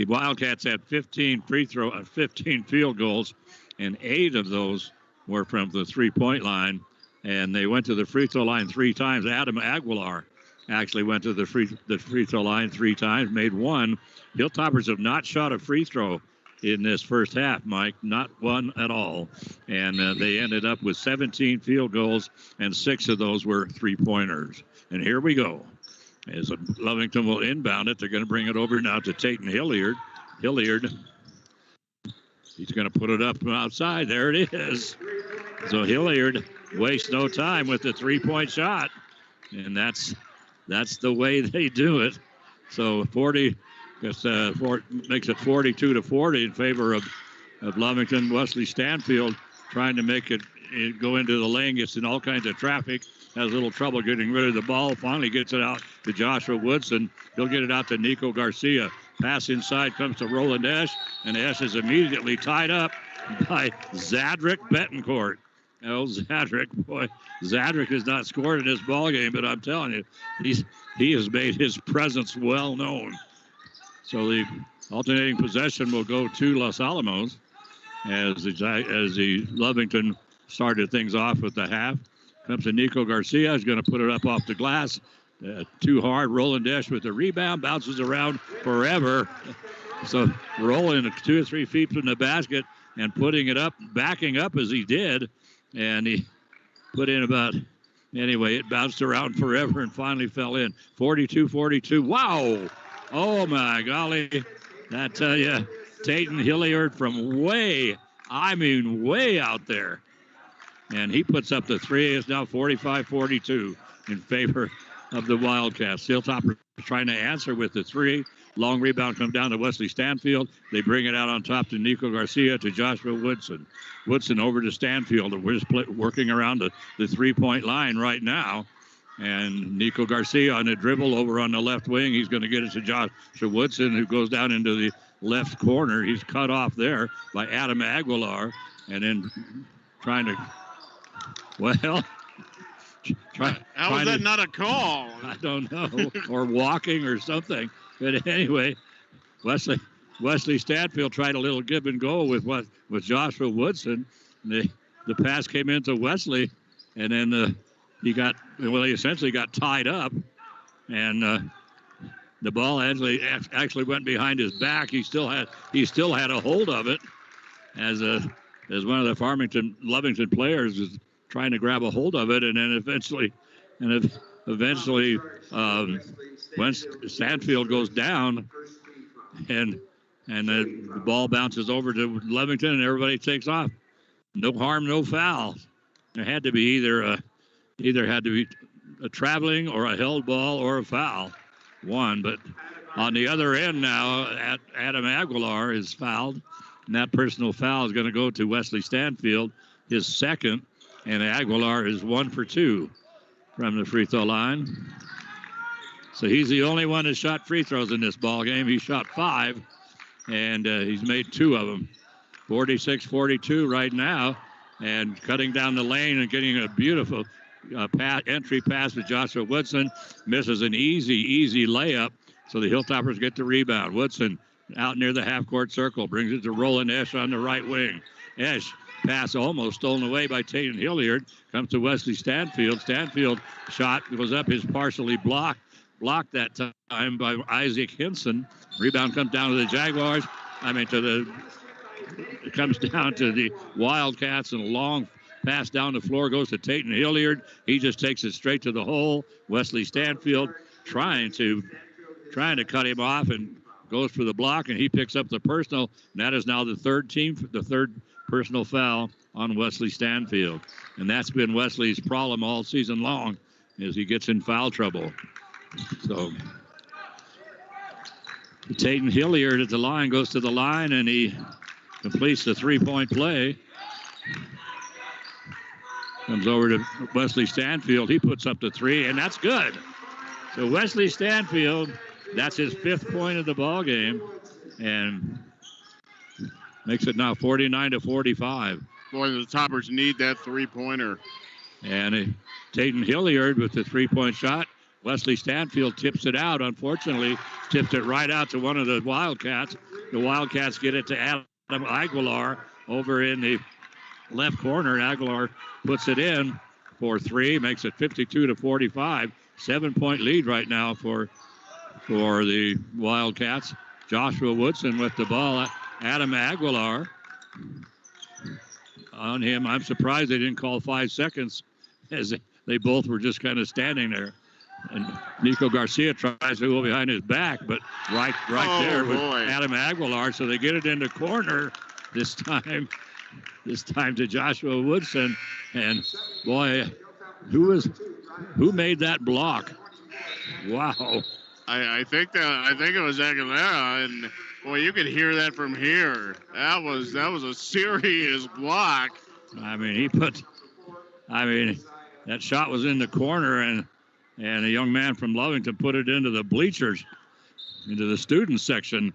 Wildcats had 15 field goals, and 8 of those were from the 3-point line, and they went to the free throw line 3 times. Adam Aguilar actually went to the free throw line 3 times, made 1. Hilltoppers have not shot a free throw in this first half, Mike, not one at all. And they ended up with 17 field goals, and 6 of those were 3-pointers. And here we go. As Lovington will inbound it, they're going to bring it over now to Tayden Hilliard. He's going to put it up from outside. There it is. So Hilliard wastes no time with the 3-point shot, and that's the way they do it. So 40 makes it 42-40 in favor of Lovington. Wesley Stanfield trying to make it go into the lane, gets in all kinds of traffic, has a little trouble getting rid of the ball, finally gets it out to Joshua Woodson. He'll get it out to Nico Garcia. Pass inside comes to Roland Esch, and Esch is immediately tied up by Zadrick Betancourt. Oh, Zadrick, boy. Zadrick has not scored in this ball game, but I'm telling you, he has made his presence well known. So the alternating possession will go to Los Alamos as the Lovington started things off with the half. Comes to Nico Garcia. He's going to put it up off the glass. Too hard. Roland Esch with the rebound. Bounces around forever. So rolling 2 or 3 feet from the basket and putting it up, backing up as he did. And he put in it bounced around forever and finally fell in. 42-42. Wow. Oh, my golly. I tell you, Tayden Hilliard from way out there. And he puts up the 3. It's now 45-42 in favor of the Wildcats. Hilltopper trying to answer with the 3. Long rebound comes down to Wesley Stanfield. They bring it out on top to Nico Garcia to Joshua Woodson. Woodson over to Stanfield. And we're just working around the 3-point line right now. And Nico Garcia on a dribble over on the left wing. He's going to get it to Joshua Woodson, who goes down into the left corner. He's cut off there by Adam Aguilar. And then trying to... Well, how was that not a call? I don't know, or walking or something. But anyway, Wesley Stanfield tried a little give and go with Joshua Woodson. The pass came into Wesley, and then he essentially got tied up, and The ball actually went behind his back. He still had a hold of it as one of the Lovington players was trying to grab a hold of it, and then eventually, once Stanfield goes down, and the ball bounces over to Lovington, and everybody takes off. No harm, no foul. There had to be either had to be a traveling or a held ball or a foul. One, but on the other end now, Adam Aguilar is fouled, and that personal foul is going to go to Wesley Stanfield, his second, and Aguilar is 1 for 2 from the free throw line. So he's the only one that shot free throws in this ball game. He shot 5, and he's made 2 of them. 46-42 right now, and cutting down the lane and getting a beautiful entry pass to Joshua Woodson. Misses an easy layup, so the Hilltoppers get the rebound. Woodson out near the half-court circle, brings it to Roland Esch on the right wing. Esch, pass almost stolen away by Tayden Hilliard, comes to Wesley Stanfield. Stanfield shot goes up, is partially blocked that time by Isaac Hinson. Rebound comes down to the Jaguars. It comes down to the Wildcats, and a long pass down the floor goes to Tayden Hilliard. He just takes it straight to the hole. Wesley Stanfield trying to cut him off and goes for the block, and he picks up the personal. And that is now the third personal foul on Wesley Stanfield. And that's been Wesley's problem all season long, is he gets in foul trouble. So Tayden Hilliard at the line goes to the line, and he completes the three-point play. Comes over to Wesley Stanfield. He puts up the 3, and that's good. So Wesley Stanfield, that's his 5th point of the ball game, and makes it now 49-45. Boy, the Toppers need that 3-pointer. And Tayden Hilliard with the 3-point shot. Wesley Stanfield tips it out. Unfortunately, tipped it right out to one of the Wildcats. The Wildcats get it to Adam Aguilar over in the left corner. Aguilar puts it in for 3, makes it 52-45. 7-point lead right now for the Wildcats. Joshua Woodson with the ball. Adam Aguilar on him. I'm surprised they didn't call 5 seconds, as they both were just kind of standing there. And Nico Garcia tries to go behind his back, but right there with Adam Aguilar. So they get it in the corner this time to Joshua Woodson. And boy, who made that block? Wow. I think it was Aguilera, and boy, you could hear that from here. That was a serious block. That shot was in the corner, and a young man from Lovington put it into the bleachers, into the student section.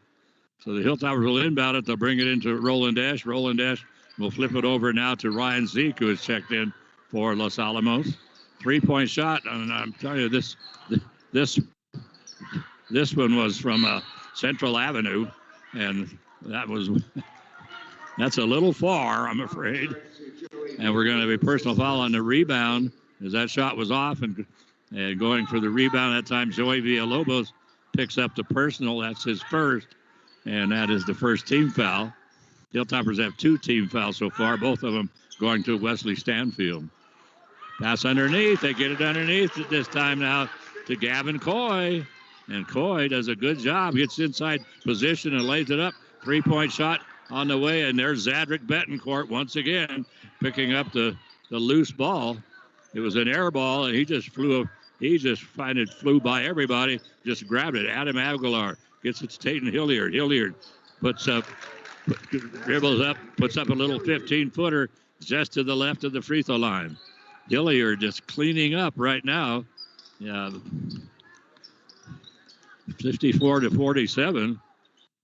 So the Hilltoppers will inbound it. They'll bring it into Roland Esch. Roland Esch will flip it over now to Ryan Zeke, who has checked in for Los Alamos. 3-point shot, and I'm telling you, this one was from Central Avenue, and that's a little far, I'm afraid. And we're going to have a personal foul on the rebound, as that shot was off, and going for the rebound that time, Joey Villalobos picks up the personal. That's his first, and that is the first team foul. Hilltoppers have 2 team fouls so far, both of them going to Wesley Stanfield. Pass underneath. They get it underneath this time now to Gavin Coy. And Coy does a good job, gets inside position and lays it up. 3-point shot on the way, and there's Zadrick Betancourt once again picking up the loose ball. It was an air ball, and he just flew by everybody, just grabbed it. Adam Aguilar gets it to Tayden Hilliard. Hilliard dribbles up, puts up a little 15-footer just to the left of the free throw line. Hilliard just cleaning up right now. 54-47,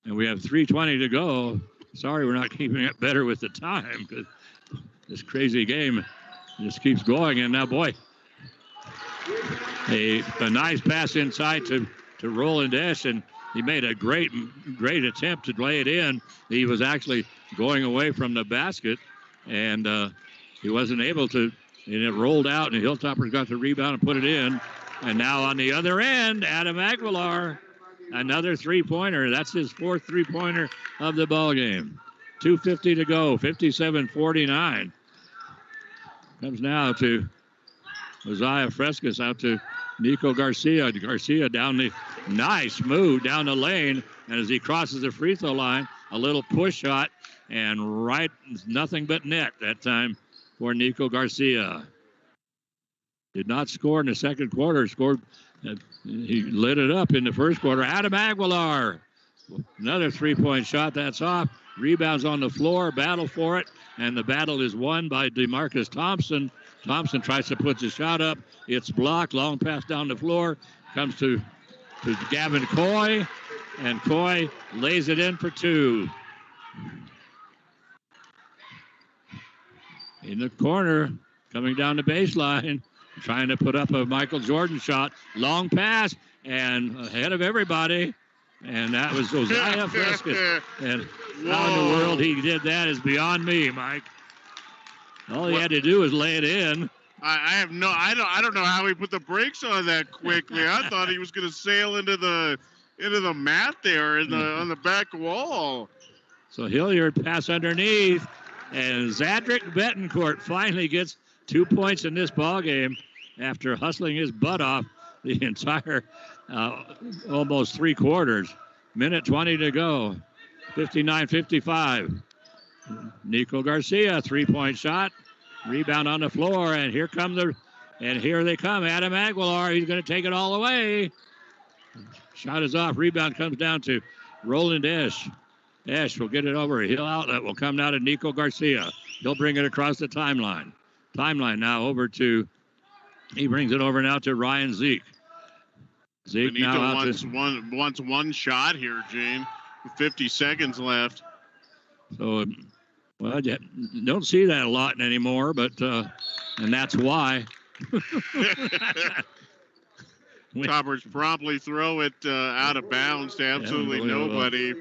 and we have 3:20 to go. Sorry, we're not keeping it better with the time, because this crazy game just keeps going. And now, boy, a nice pass inside to Roland Esch, and he made a great attempt to lay it in. He was actually going away from the basket, and he wasn't able to, and it rolled out, and the Hilltoppers got the rebound and put it in. And now on the other end, Adam Aguilar another three-pointer. That's his fourth three-pointer of the ball game. 2:50 to go, 57-49. Comes now to Josiah Frescas, out to Nico Garcia. Garcia down the nice move down the lane, and as he crosses the free throw line, a little push shot, and right, nothing but net that time for Nico Garcia. Did not score in the second quarter. Scored, he lit it up in the first quarter. Adam Aguilar, another three-point shot. That's off. Rebounds on the floor. Battle for it, and the battle is won by DeMarcus Thompson. Thompson tries to put the shot up. It's blocked. Long pass down the floor. Comes to Gavin Coy, and Coy lays it in for two. In the corner, coming down the baseline, trying to put up a Michael Jordan shot. Long pass, and ahead of everybody. And that was Josiah Frescas. And how in the world he did that is beyond me, Mike. All he had to do was lay it in. I don't know how he put the brakes on that quickly. I thought he was going to sail into the mat there on the back wall. So Hilliard pass underneath, and Zadrick Betancourt finally gets 2 points in this ball game after hustling his butt off the entire almost three quarters. Minute 20 to go. 59-55. Nico Garcia, three-point shot. Rebound on the floor, and here they come. Adam Aguilar, he's going to take it all away. Shot is off. Rebound comes down to Roland Esch. Esch will get it over. Hill outlet will come now to Nico Garcia. He'll bring it across the timeline. Timeline now over to, he brings it over now to Ryan Zeke. Zeke Benito now wants one shot here, Gene. 50 seconds left. So, well, you don't see that a lot anymore, but and that's why. Toppers promptly throw it out of bounds to absolutely nobody.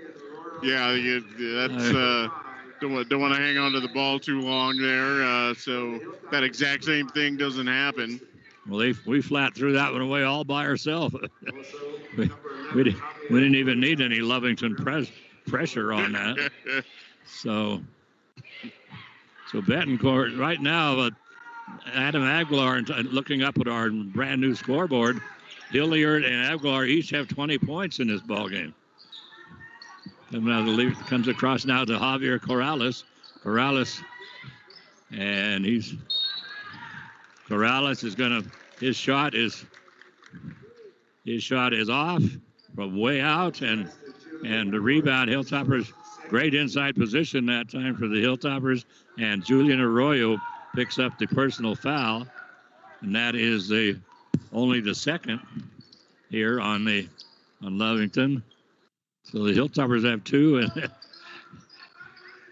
Yeah, that's don't want to hang on to the ball too long there. So that exact same thing doesn't happen. Well, we flat threw that one away all by ourselves. we didn't even need any Lovington pressure on that. So Betancourt right now, Adam Aguilar, looking up at our brand new scoreboard, Hilliard and Aguilar each have 20 points in this ball game. Comes across now to Javier Corrales. And Corrales is going to, his shot is off from way out, and the rebound, Hilltoppers, great inside position that time for the Hilltoppers, and Julian Arroyo picks up the personal foul, and that is only the second here on Lovington. So the Hilltoppers have two,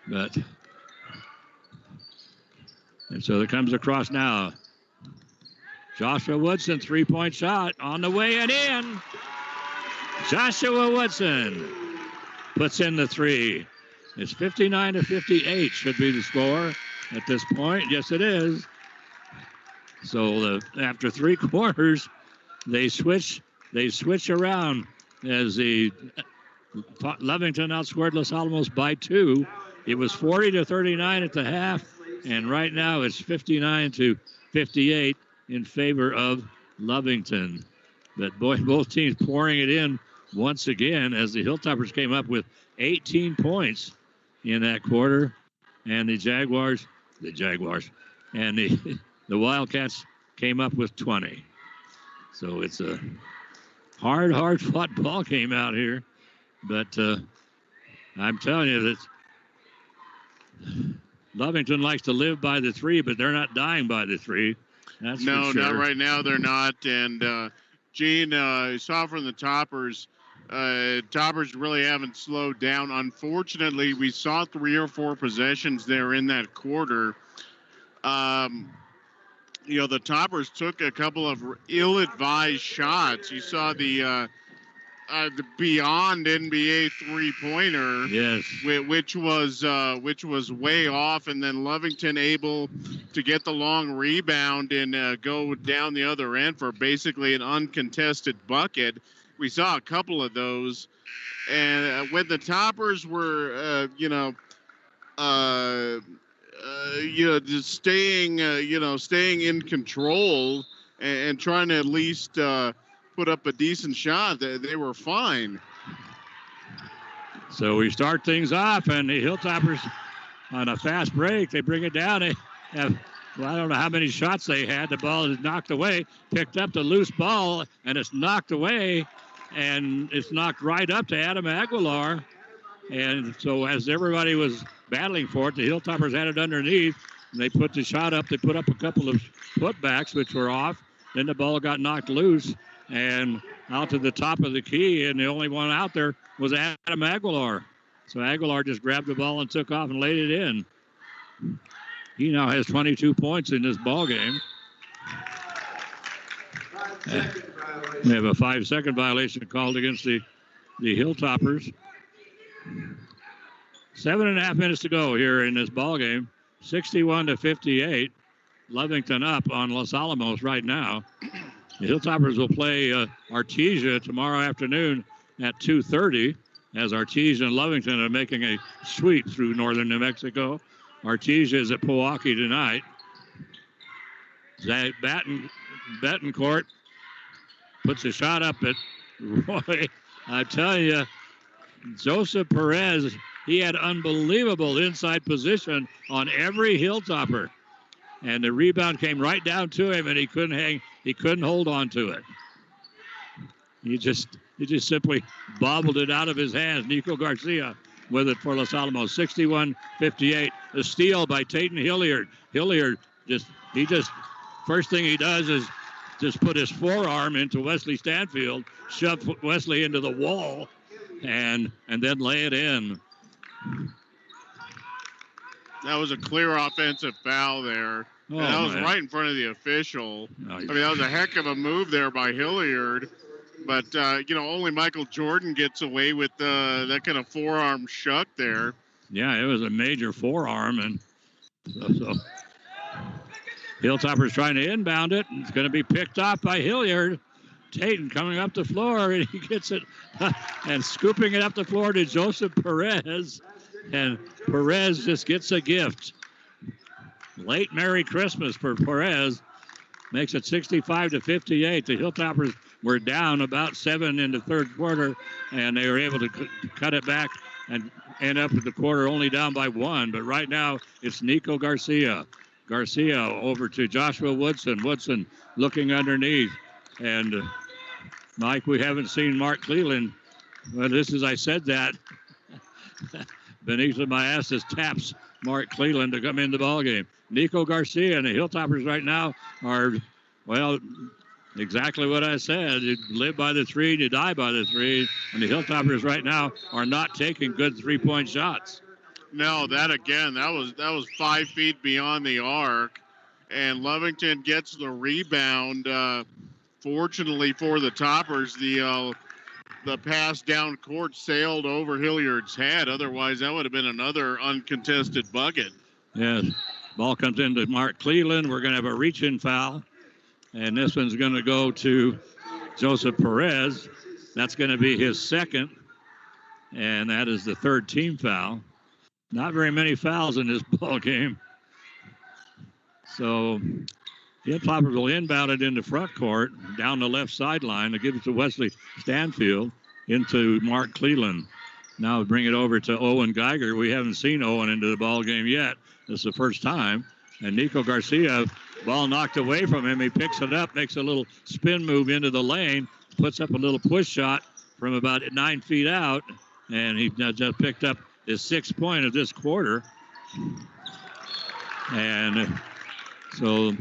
and so it comes across now. Joshua Woodson, three-point shot on the way and in. Joshua Woodson puts in the three. It's 59-58 should be the score at this point. Yes, it is. So after three quarters, they switch around as the Lovington outscored Los Alamos by 2. It was 40-39 at the half, and right now it's 59-58 in favor of Lovington. But boy, both teams pouring it in once again as the Hilltoppers came up with 18 points in that quarter, and the Jaguars and the Wildcats came up with 20. So it's a hard fought ball game out here. But I'm telling you that Lovington likes to live by the three, but they're not dying by the three. That's no, for sure. Not right now. They're not. And Gene, saw from the Toppers. Toppers really haven't slowed down. Unfortunately, we saw 3 or 4 possessions there in that quarter. The Toppers took a couple of ill-advised shots. You saw the beyond NBA three-pointer, yes, which was way off, and then Lovington able to get the long rebound and go down the other end for basically an uncontested bucket. we saw a couple of those. And when the Toppers were, just staying in control and trying to at least put up a decent shot, they were fine. So we start things off, and the Hilltoppers on a fast break, they bring it down. They have, I don't know how many shots they had. The ball is knocked away, picked up the loose ball, and it's knocked away, and it's knocked right up to Adam Aguilar. And so as everybody was battling for it, the Hilltoppers had it underneath, and they put the shot up. They put up a couple of putbacks, which were off. Then the ball got knocked loose and out to the top of the key, and the only one out there was Adam Aguilar. So Aguilar just grabbed the ball and took off and laid it in. He now has 22 points in this ball game. They have a 5-second violation called against the Hilltoppers. 7.5 minutes to go here in this ball game. 61-58. Lovington up on Los Alamos right now. The Hilltoppers will play Artesia tomorrow afternoon at 2:30 as Artesia and Lovington are making a sweep through northern New Mexico. Artesia is at Pewaukee tonight. Zach Betancourt puts a shot up at Roy. I tell you, Joseph Perez, he had unbelievable inside position on every Hilltopper. And the rebound came right down to him, and he couldn't hold on to it. He just simply bobbled it out of his hands. Nico Garcia with it for Los Alamos. 61-58. The steal by Tayden Hilliard. Hilliard first thing he does is just put his forearm into Wesley Stanfield, shove Wesley into the wall, and then lay it in. That was a clear offensive foul there. Oh, that was man. right in front of the official. Oh, I mean, that was a heck of a move there by Hilliard. But, only Michael Jordan gets away with that kind of forearm shuck there. Yeah, it was a major forearm. And so Hilltopper's trying to inbound it. It's going to be picked off by Hilliard. Tayden coming up the floor, and he gets it and scooping it up the floor to Joseph Perez. And Perez just gets a gift. Late Merry Christmas for Perez. Makes it 65-58. The Hilltoppers were down about 7 in the third quarter, and they were able to cut it back and end up with the quarter only down by 1. But right now, it's Nico Garcia. Garcia over to Joshua Woodson. Woodson looking underneath. And, Mike, we haven't seen Mark Cleland. Well, I said that. Benita Maestas taps Mark Cleland to come in the ballgame. Nico Garcia and the Hilltoppers right now are, well, exactly what I said. You live by the 3 and you die by the 3. And the Hilltoppers right now are not taking good three-point shots. No, that was 5 feet beyond the arc. And Lovington gets the rebound. Fortunately for the Toppers, the pass down court sailed over Hilliard's head. Otherwise, that would have been another uncontested bucket. Yes. Ball comes into Mark Cleland. We're going to have a reach-in foul. And this one's going to go to Joseph Perez. That's going to be his second. And that is the third team foul. Not very many fouls in this ball game. So the Hilltoppers will inbound it into front court, down the left sideline, to give it to Wesley Stanfield, into Mark Cleland. Now bring it over to Owen Geiger. We haven't seen Owen into the ball game yet. This is the first time. And Nico Garcia, ball knocked away from him. He picks it up, makes a little spin move into the lane, puts up a little push shot from about 9 feet out, and he just picked up his 6th point of this quarter. And so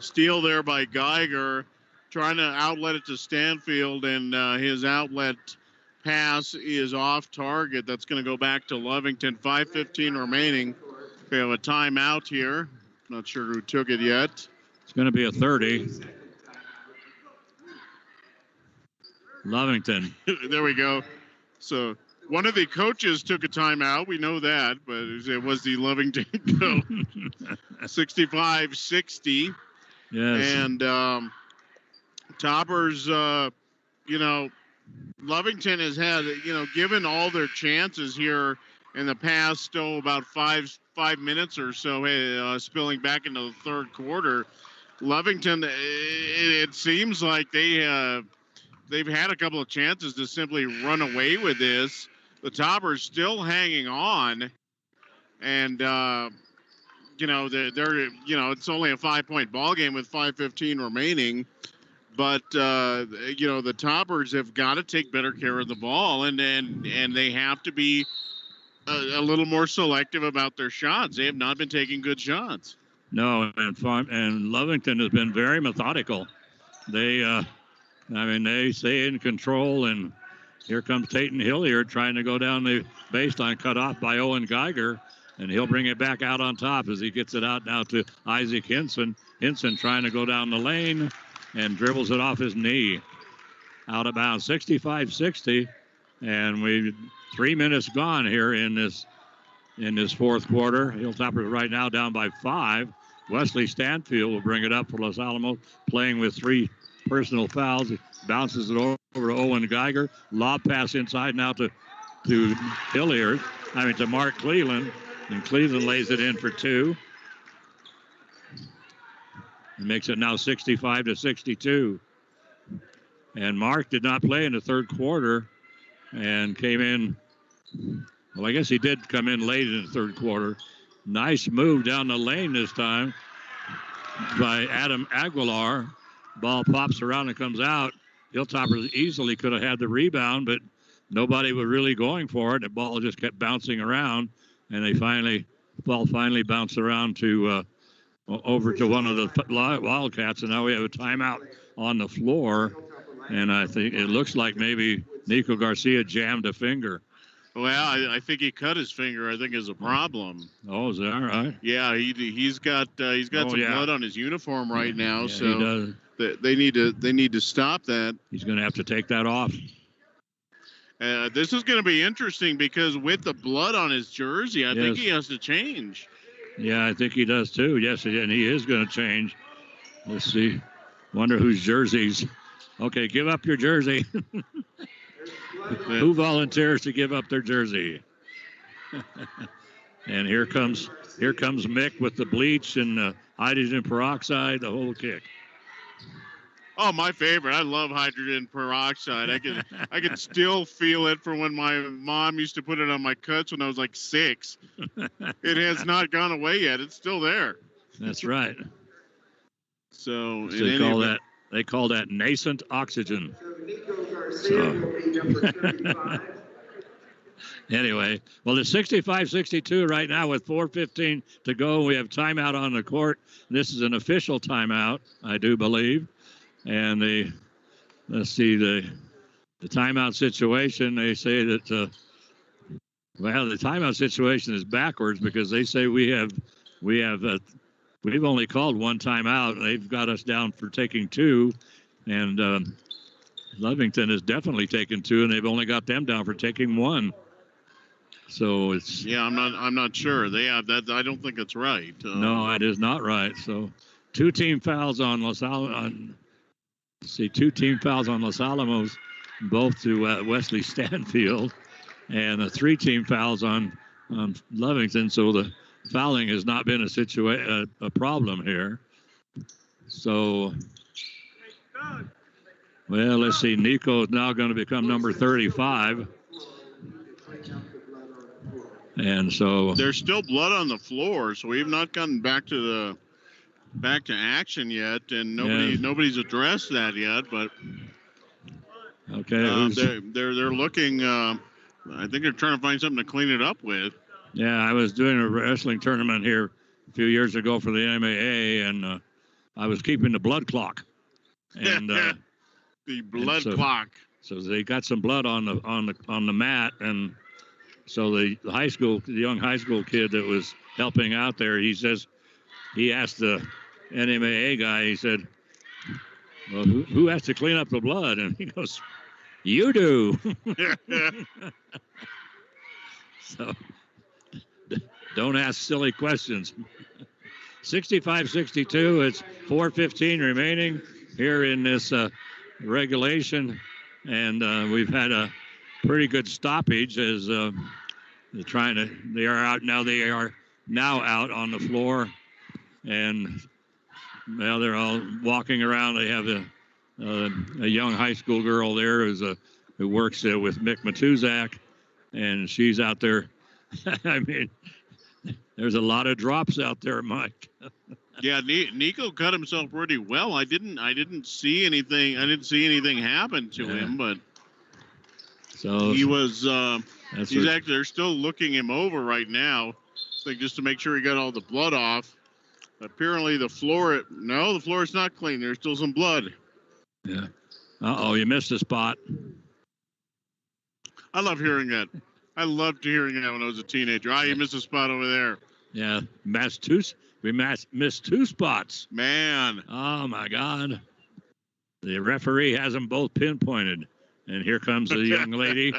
steal there by Geiger, trying to outlet it to Stanfield, and his outlet pass is off target. That's going to go back to Lovington. 5:15 remaining. We have a timeout here. Not sure who took it yet. It's going to be a 30. Lovington. There we go. So one of the coaches took a timeout. We know that, but it was the Lovington coach. 65-60. Yes. And Toppers, Lovington has had, given all their chances here in the past, about five minutes or so, spilling back into the third quarter. Lovington, it seems like they've had a couple of chances to simply run away with this. The Toppers still hanging on, and they're it's only a 5-point ball game with 5:15 remaining. But the Toppers have got to take better care of the ball, and they have to be a little more selective about their shots. They have not been taking good shots. No, and Lovington has been very methodical. They stay in control, and here comes Tayden Hilliard trying to go down the baseline, cut off by Owen Geiger, and he'll bring it back out on top as he gets it out now to Isaac Hinson. Hinson trying to go down the lane and dribbles it off his knee. Out of bounds, 65-60, and 3 minutes gone here in this fourth quarter. Hilltoppers right now down by 5. Wesley Stanfield will bring it up for Los Alamos, playing with 3 personal fouls. He bounces it over to Owen Geiger. Lob pass inside now to Mark Cleveland, and Cleveland lays it in for 2. It makes it now 65-62. And Mark did not play in the third quarter and came in. Well, I guess he did come in late in the third quarter. Nice move down the lane this time by Adam Aguilar. Ball pops around and comes out. Hilltoppers easily could have had the rebound, but nobody was really going for it. The ball just kept bouncing around, and the ball finally bounced around to over to one of the Wildcats, and now we have a timeout on the floor. And I think it looks like maybe Nico Garcia jammed a finger. Well, I think he cut his finger. I think is a problem. Oh, is that right? Yeah, he's got some blood on his uniform right now. Yeah, so they need to stop that. He's going to have to take that off. This is going to be interesting because with the blood on his jersey, I think he has to change. Yeah, I think he does too. Yes, and he is going to change. Let's see. Wonder whose jerseys. Okay, give up your jersey. Who volunteers to give up their jersey? And here comes Mick with the bleach and hydrogen peroxide, the whole kick. Oh, my favorite. I love hydrogen peroxide. I can still feel it from when my mom used to put it on my cuts when I was like 6. It has not gone away yet. It's still there. That's right. So they call that nascent oxygen. So anyway, well, it's 65-62 right now with 4:15 to go. We have timeout on the court. This is an official timeout, I do believe. And the timeout situation, they say that, the timeout situation is backwards because they say we've only called 1 timeout. They've got us down for taking 2, and Lovington has definitely taken 2, and they've only got them down for taking 1. So it's I'm not sure they have that. I don't think it's right. No, it is not right. So 2 team fouls on Los Alamos. 2 team fouls on Los Alamos, both to Wesley Stanfield, and 3 team fouls on Lovington. So the fouling has not been a problem here. So, well, let's see. Nico is now going to become number 35. And so there's still blood on the floor, so we've not gotten back to action yet, and nobody's addressed that yet. But okay, they're looking. I think they're trying to find something to clean it up with. Yeah, I was doing a wrestling tournament here a few years ago for the NMAA, and I was keeping the blood clock. And the blood clock. So they got some blood on the mat, and so the young high school kid that was helping out there, he asked the NMAA guy, he said, well, who has to clean up the blood? And he goes, you do. So don't ask silly questions. 65-62, it's 4:15 remaining here in this regulation, and we've had a pretty good stoppage as they are now out on the floor, and now they're all walking around. They have a young high school girl there who works with Mick Matuzak, and she's out there. I mean, there's a lot of drops out there, Mike. Yeah, Nico cut himself pretty well. I didn't see anything. I didn't see anything happen to him, but so he was. They're still looking him over right now, like just to make sure he got all the blood off. Apparently, the floor is not clean. There's still some blood. Yeah. You missed a spot. I love hearing that. I loved hearing that when I was a teenager. You missed a spot over there. Yeah, we missed 2 spots. Man. Oh, my God. The referee has them both pinpointed. And here comes the young lady.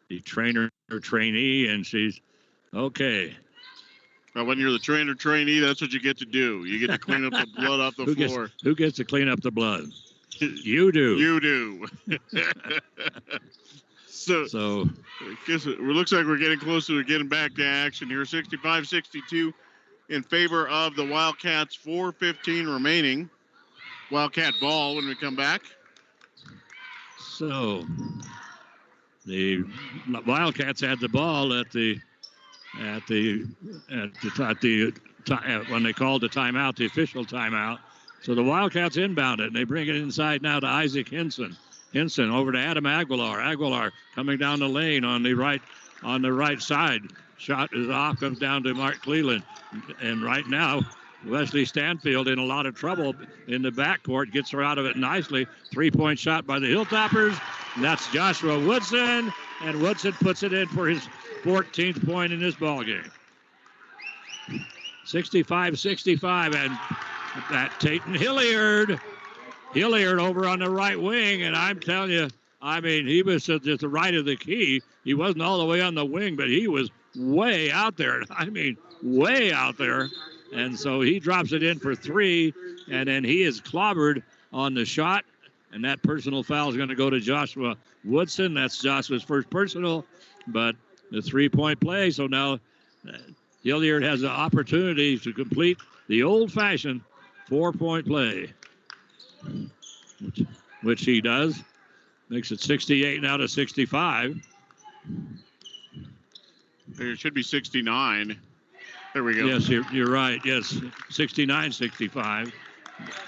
The trainee, and she's okay. Well, when you're the trainee, that's what you get to do. You get to clean up the blood off the floor. Who gets to clean up the blood? You do. You do. So I guess it looks like we're getting closer to getting back to action here. 65-62 in favor of the Wildcats. 4:15 remaining. Wildcat ball when we come back. So the Wildcats had the ball when they called the timeout, the official timeout. So the Wildcats inbound it, and they bring it inside now to Isaac Hinson. Hinson over to Adam Aguilar. Aguilar coming down the lane on the right side. Shot is off, comes down to Mark Cleland. And right now, Wesley Stanfield in a lot of trouble in the backcourt. Gets her out of it nicely. 3-point shot by the Hilltoppers. And that's Joshua Woodson. And Woodson puts it in for his 14th point in this ballgame. 65-65. And that Tayden Hilliard. Hilliard over on the right wing. And I'm telling you, I mean, he was at the right of the key. He wasn't all the way on the wing, but he was way out there. I mean, way out there. And so he drops it in for 3, and then he is clobbered on the shot, and that personal foul is going to go to Joshua Woodson. That's Joshua's first personal, but the 3-point play. So now Hilliard has the opportunity to complete the old-fashioned 4-point play, which he does. Makes it 68 now to 65. It should be 69. There we go. Yes, you're right. Yes, 69-65.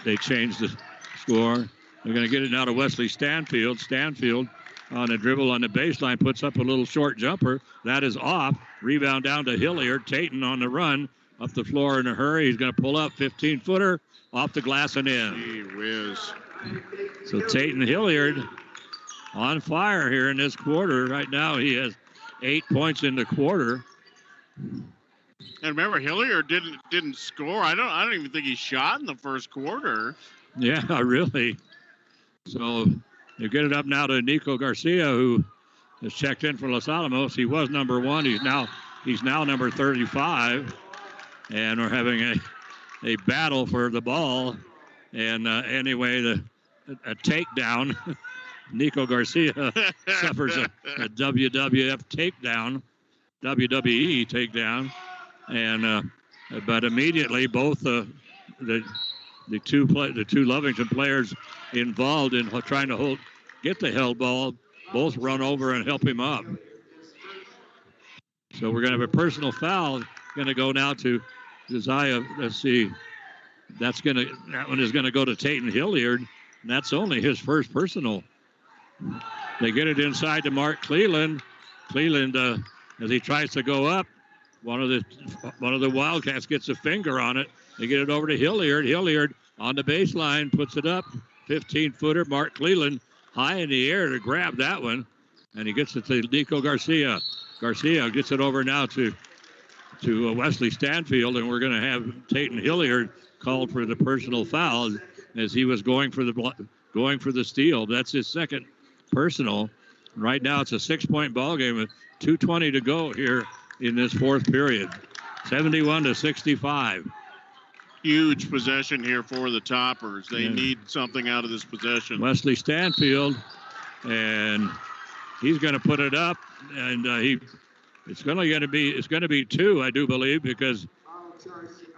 They changed the score. They're going to get it now to Wesley Stanfield. Stanfield on a dribble on the baseline puts up a little short jumper. That is off. Rebound down to Hilliard. Tayden on the run. Up the floor in a hurry. He's going to pull up 15-footer off the glass and in. Gee whiz. So Tayden Hilliard on fire here in this quarter. Right now he has 8 points in the quarter. And remember, Hilliard didn't score. I don't even think he shot in the first quarter. Yeah, really. So they get it up now to Nico Garcia, who has checked in for Los Alamos. He was number 1. He's now number 35, and we're having a battle for the ball. And anyway, a takedown. Nico Garcia suffers a WWF takedown, WWE takedown. And but immediately both the two Lovington players involved in trying to get the held ball both run over and help him up. So we're going to have a personal foul. Going to go now to Josiah. Let's see. That one is going to go to Tayden Hilliard, and that's only his first personal. They get it inside to Mark Cleland. Cleland, as he tries to go up. One of the Wildcats gets a finger on it. They get it over to Hilliard. Hilliard on the baseline puts it up. 15-footer. Mark Cleland high in the air to grab that one. And he gets it to Nico Garcia. Garcia gets it over now to Wesley Stanfield. And we're going to have Tayden Hilliard called for the personal foul as he was going for the steal. That's his second personal. Right now it's a 6-point ball game with 2:20 to go here in this fourth period. 71-65. Huge possession here for the Toppers. They need something out of this possession. Wesley Stanfield, and he's going to put it up, and it's going to be 2, I do believe, because.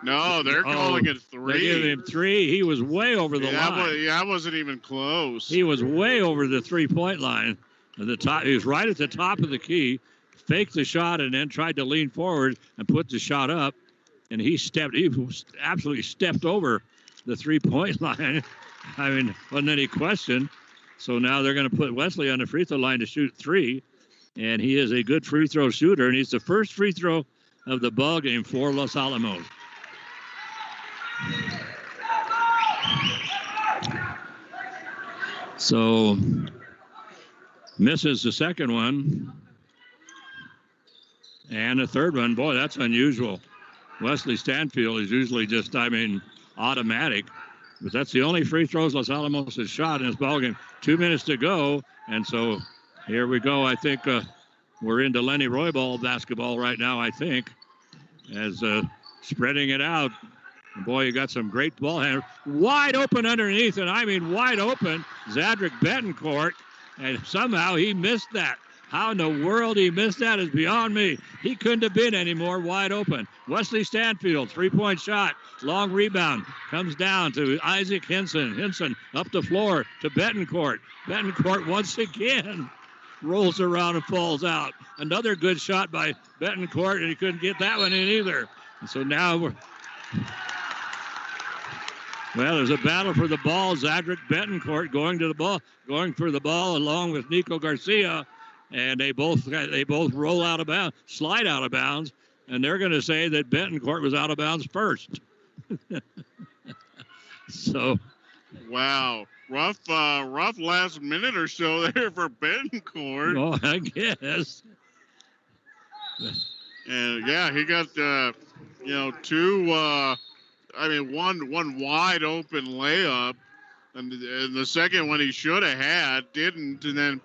No, they're calling it 3. They gave him 3. He was way over the line. That wasn't even close. He was way over the 3-point line. At the top, he was right at the top of the key, faked the shot, and then tried to lean forward and put the shot up. And he absolutely stepped over the 3-point line. I mean, wasn't any question. So now they're going to put Wesley on the free throw line to shoot 3. And he is a good free throw shooter. And he's the first free throw of the ball game for Los Alamos. So misses the second one. And the third one, boy, that's unusual. Wesley Stanfield is usually just, automatic. But that's the only free throws Los Alamos has shot in this ballgame. 2 minutes to go. And so here we go. I think we're into Lenny Roybal basketball right now, I think, as spreading it out. Boy, you got some great ball handlers. Wide open underneath, and wide open. Zadrick Betancourt, and somehow he missed that. How in the world he missed that is beyond me. He couldn't have been any more wide open. Wesley Stanfield, 3-point shot, long rebound, comes down to Isaac Hinson. Hinson up the floor to Betancourt. Betancourt once again rolls around and falls out. Another good shot by Betancourt, and he couldn't get that one in either. And so now there's a battle for the ball. Zadrick Betancourt going for the ball along with Nico Garcia, and they both roll out of bounds, slide out of bounds, and they're going to say that Betancourt was out of bounds first. So, wow, rough last minute or so there for Betancourt. Oh, I guess. And he got two. One wide open layup, and the second one he should have had, didn't, and then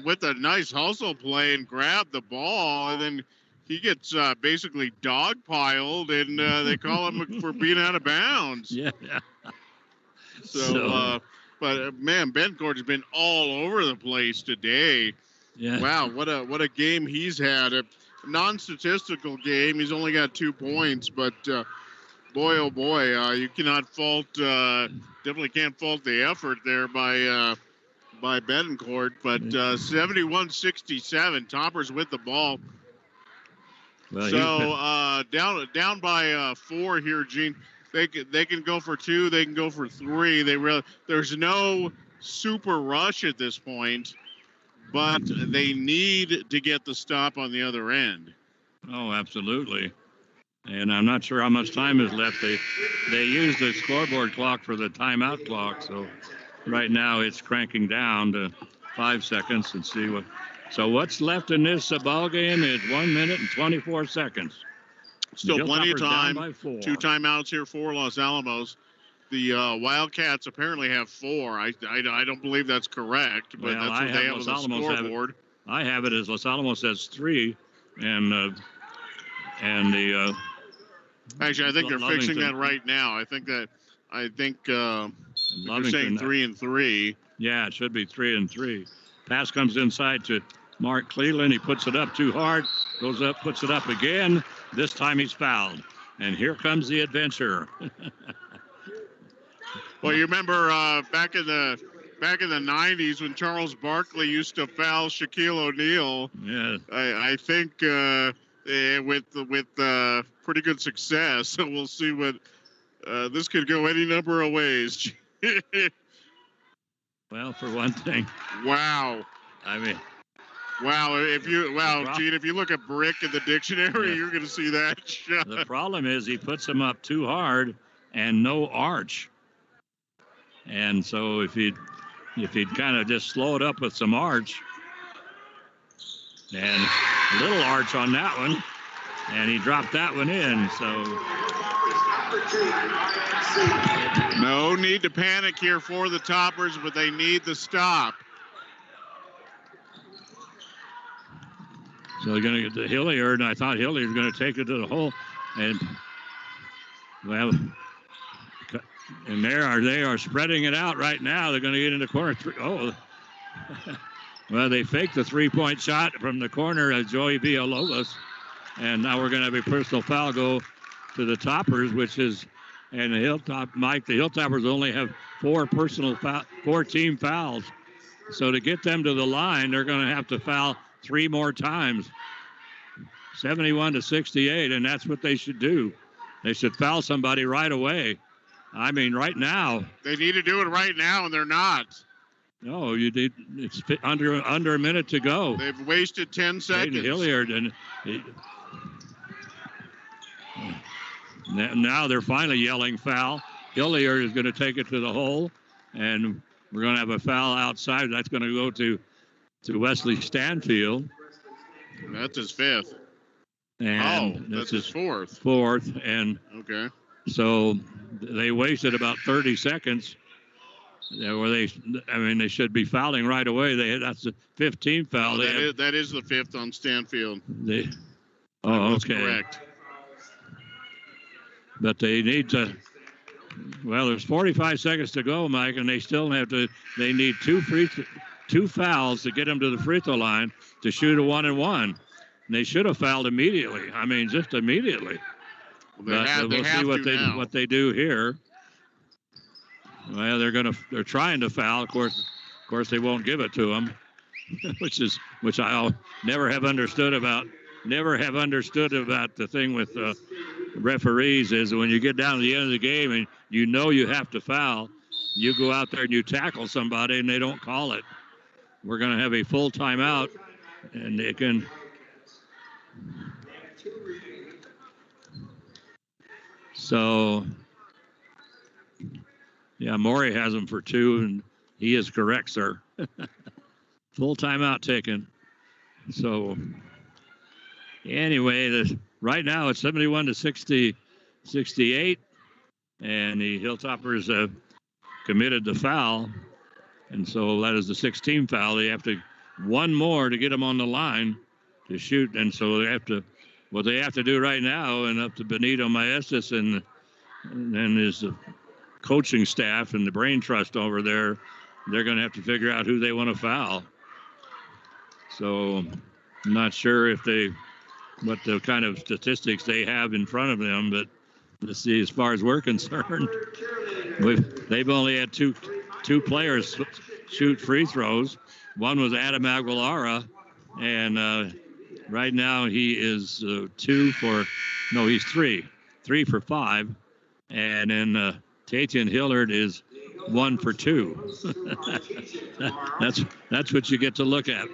with a nice hustle play and grabbed the ball, and then he gets basically dogpiled, and they call him for being out of bounds. Yeah. But man, Betancourt's been all over the place today. Yeah. Wow, what a game he's had. A non-statistical game. He's only got 2 points, but. Boy, oh boy, you cannot fault, definitely can't fault the effort there by Betancourt. But 71-67, Toppers with the ball. Well, so down by 4 here, Gene. They can go for 2, they can go for 3. There's no super rush at this point, but they need to get the stop on the other end. Oh, absolutely. And I'm not sure how much time is left. They use the scoreboard clock for the timeout clock. So right now it's cranking down to 5 seconds and see what. So what's left in this ball game is 1 minute and 24 seconds. Still plenty of time. 2 timeouts here for Los Alamos. The Wildcats apparently have 4. I don't believe that's correct, but that's what they have on the scoreboard. I have it as Los Alamos has 3, and the. Actually, I think they're Lovington. fixing that right now. I think they're saying 3 and 3. Yeah, it should be 3 and 3. Pass comes inside to Mark Cleveland. He puts it up too hard. Goes up, puts it up again. This time he's fouled. And here comes the adventure. Well, you remember back in the 90s when Charles Barkley used to foul Shaquille O'Neal. Yeah. I think with pretty good success. So we'll see what this could go any number of ways. Well, for one thing. Wow. Wow. Gene, if you look at brick in the dictionary, you're going to see that shot. The problem is he puts him up too hard and no arch. And so if he'd kind of just slow it up with some arch, and a little arch on that one, and he dropped that one in. So no need to panic here for the Toppers, but they need the stop. So they're going to get to Hilliard, and I thought Hilliard was going to take it to the hole. And Well, and they are spreading it out right now. They're going to get in the corner. Oh, well, they faked the three-point shot from the corner of Joey Villalobos, and now we're going to have a personal foul go to the Toppers, which is, and the Hilltoppers only have four team fouls. So to get them to the line, they're going to have to foul three more times. 71-68, and that's what they should do. They should foul somebody right away. I mean, right now. They need to do it right now, and they're not. No, you did. It's under a minute to go. They've wasted 10 seconds. Tayden Hilliard, and now they're finally yelling foul. Hilliard is going to take it to the hole, and we're going to have a foul outside. That's going to go to Wesley Stanfield. That's his fifth. And that's his fourth. And okay. So they wasted about 30 seconds. Where they should be fouling right away. That's the 15th foul. That is the fifth on Stanfield. Okay. Correct. But they need to. Well, there's 45 seconds to go, Mike, and they still have to. They need two fouls to get them to the free throw line to shoot a 1-and-1. And they should have fouled immediately. I mean, just immediately. We'll see what they do here. Well, they're trying to foul. Of course, they won't give it to them, which I never have understood about. Never have understood about the thing with referees is when you get down to the end of the game and you know you have to foul, you go out there and you tackle somebody and they don't call it. We're going to have a full timeout, and they can. So. Yeah, Morey has him for two, and he is correct, sir. Full timeout taken. So, anyway, right now it's 71-68, and the Hilltoppers have committed the foul, and so that is the 16th foul. They have to one more to get them on the line to shoot, and so what they have to do right now, and up to Benito Maestas and his coaching staff and the brain trust over there, they're going to have to figure out who they want to foul. So I'm not sure what the kind of statistics they have in front of them, but let's see, as far as we're concerned, they've only had two players shoot free throws. One was Adam Aguilara, and right now he is he's three for five, and then Tayden Hilliard is 1 for 2. That's what you get to look at.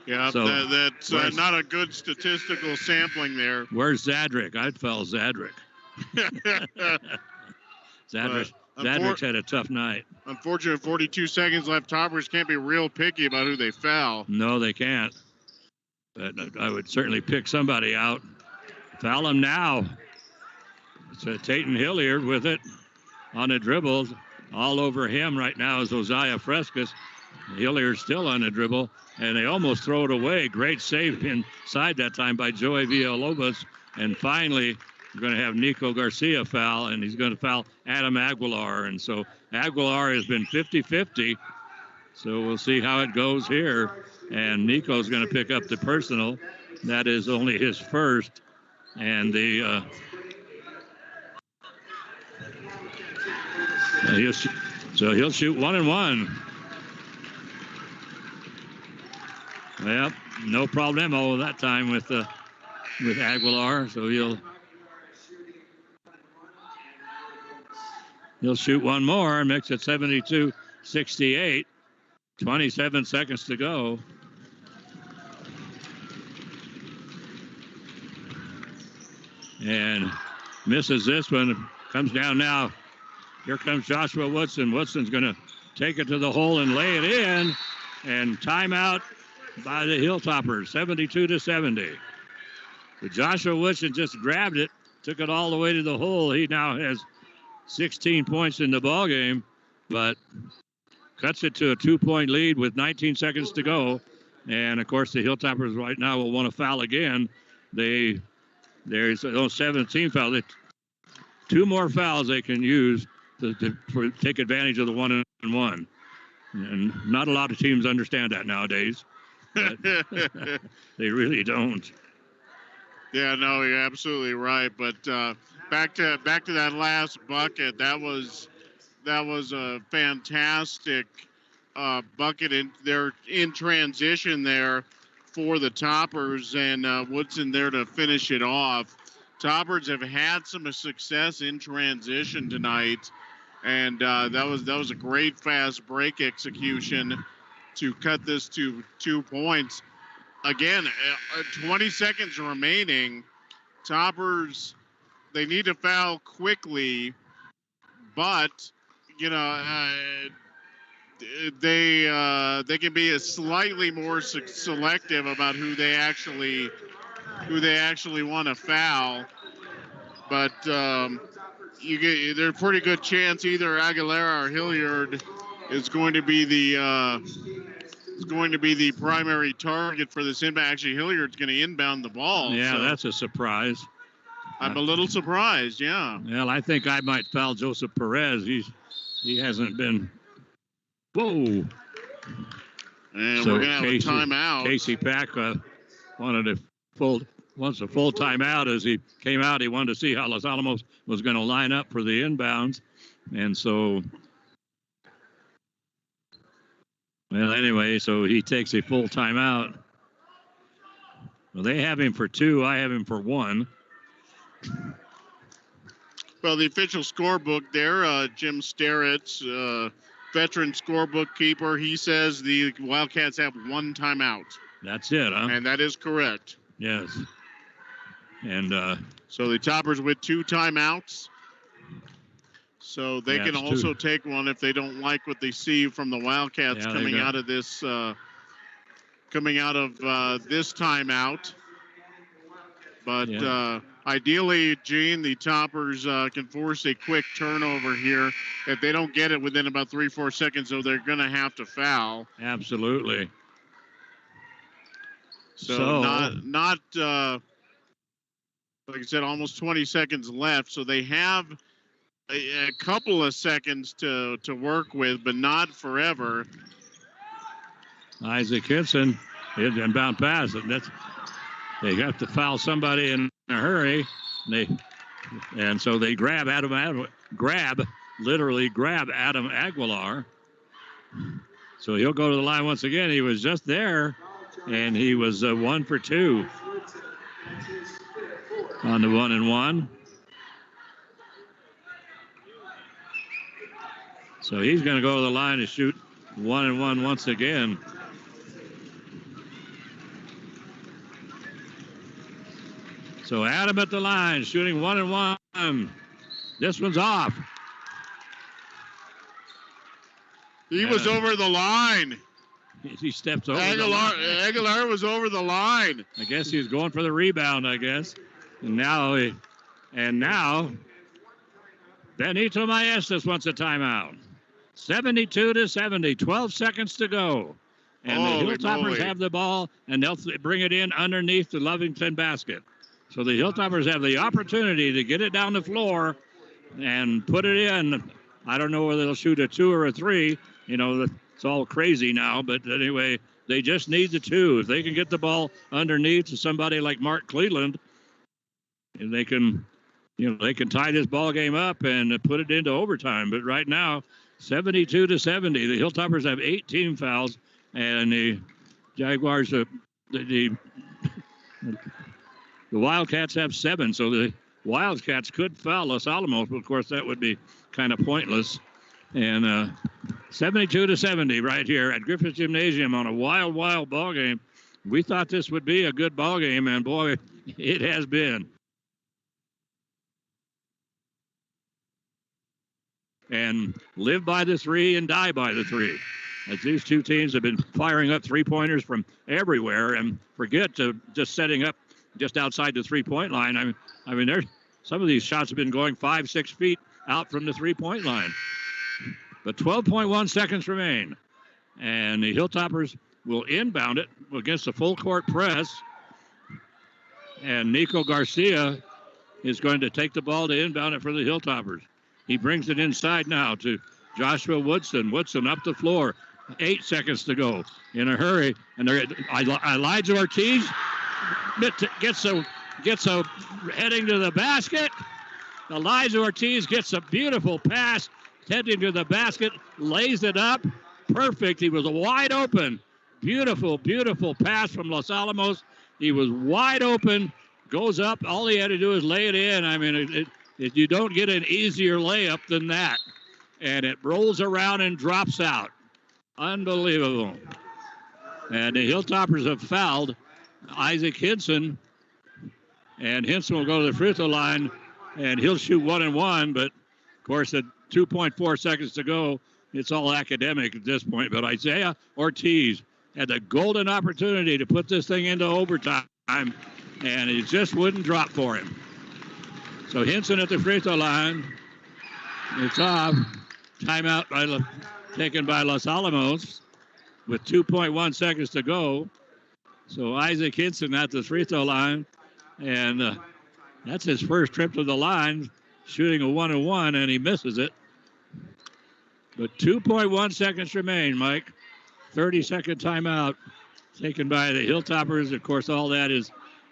Yeah, so that's not a good statistical sampling there. Where's Zadrick? I'd foul Zadrick. Zadrick's had a tough night. Unfortunately, 42 seconds left. Toppers can't be real picky about who they foul. No, they can't. But I would certainly pick somebody out. Foul him now. It's Tayden Hilliard with it. On the dribbles, all over him right now is Josiah Frescas. Hilliard still on the dribble, and they almost throw it away. Great save inside that time by Joey Villalobos. And finally, we're going to have Nico Garcia foul, and he's going to foul Adam Aguilar. And so Aguilar has been 50-50. So we'll see how it goes here. And Nico's going to pick up the personal. That is only his first. And he'll shoot 1-and-1. Yep, no problemo that time with Aguilar. So he'll shoot one more and makes it 72-68. 27 seconds to go. And misses this one. Comes down now. Here comes Joshua Woodson. Woodson's going to take it to the hole and lay it in. And timeout by the Hilltoppers, 72-70. But Joshua Woodson just grabbed it, took it all the way to the hole. He now has 16 points in the ballgame, but cuts it to a 2-point lead with 19 seconds to go. And, of course, the Hilltoppers right now will want to foul again. There's 17 foul. 2 more fouls they can use to take advantage of the 1-and-1. And not a lot of teams understand that nowadays. But they really don't. Yeah, no, you're absolutely right. But back to that last bucket. That was a fantastic bucket in transition there for the Toppers, and Woodson there to finish it off. Toppers have had some success in transition tonight, and that was a great fast break execution to cut this to 2 points. Again, 20 seconds remaining. Toppers, they need to foul quickly, but they can be slightly more selective about who they actually want to foul. But there's a pretty good chance either Aguilera or Hilliard is going to be the primary target for this inbound. Actually, Hilliard's going to inbound the ball. Yeah, so that's a surprise. I'm a little surprised, yeah. Well, I think I might foul Joseph Perez. He hasn't been. Whoa. And So we're going to have a timeout. Casey Pack wants a full timeout. As he came out, he wanted to see how Los Alamos was going to line up for the inbounds. And so, well, anyway, so he takes a full timeout. Well, they have him for 2. I have him for 1. Well, the official scorebook there, Jim Starrett's veteran scorebook keeper, he says the Wildcats have 1 timeout. That's it, huh? And that is correct. Yes. And so the Toppers with 2 timeouts. So they can also take one if they don't like what they see from the Wildcats coming out of this timeout. But ideally, Gene, the Toppers can force a quick turnover here. If they don't get it within about 3-4 seconds, though, they're going to have to foul. Absolutely. So not like I said, almost 20 seconds left. So they have a couple of seconds to work with, but not forever. Isaac Hinson, inbound pass. They have to foul somebody in a hurry. And so they literally grab Adam Aguilar. So he'll go to the line once again. He was just there, and he was 1 for 2 on the 1-and-1. So he's going to go to the line to shoot 1-and-1 once again. So Adam at the line, shooting 1-and-1. This one's off. He was over the line. He steps over Aguilar was over the line. I guess he was going for the rebound, I guess. And now Benito Maestas wants a timeout. 72-70, 12 seconds to go. And the Hilltoppers have the ball, and they'll bring it in underneath the Lovington basket. So the Hilltoppers have the opportunity to get it down the floor and put it in. I don't know whether they'll shoot a 2 or a 3. It's all crazy now. But anyway, they just need the 2. If they can get the ball underneath to somebody like Mark Cleveland, and they can tie this ball game up and put it into overtime. But right now, 72-70. The Hilltoppers have 18 fouls, and the Jaguars, the Wildcats have 7. So the Wildcats could foul Los Alamos, but of course that would be kind of pointless. And 72-70 right here at Griffith Gymnasium on a wild ball game. We thought this would be a good ball game, and boy, it has been. And live by the 3 and die by the 3. As these two teams have been firing up 3-pointers from everywhere, and forget to just setting up just outside the 3-point line. I mean, some of these shots have been going 5-6 feet out from the 3-point line. But 12.1 seconds remain. And the Hilltoppers will inbound it against a full court press. And Nico Garcia is going to take the ball to inbound it for the Hilltoppers. He brings it inside now to Joshua Woodson. Woodson up the floor. 8 seconds to go. In a hurry. And Elijah Ortiz gets a heading to the basket. Elijah Ortiz gets a beautiful pass, heading to the basket, lays it up. Perfect. He was wide open. Beautiful, beautiful pass from Los Alamos. He was wide open, goes up. All he had to do is lay it in. I mean, you don't get an easier layup than that. And it rolls around and drops out. Unbelievable. And the Hilltoppers have fouled Isaac Hinson. And Hinson will go to the free throw line, and he'll shoot 1 and 1. But, of course, at 2.4 seconds to go, it's all academic at this point. But Isaiah Ortiz had the golden opportunity to put this thing into overtime, and it just wouldn't drop for him. So Hinson at the free throw line. It's off. Timeout taken by Los Alamos with 2.1 seconds to go. So Isaac Hinson at the free throw line, and that's his first trip to the line, shooting a 1 and 1, and he misses it. But 2.1 seconds remain, Mike. 30-second timeout taken by the Hilltoppers. Of course, all that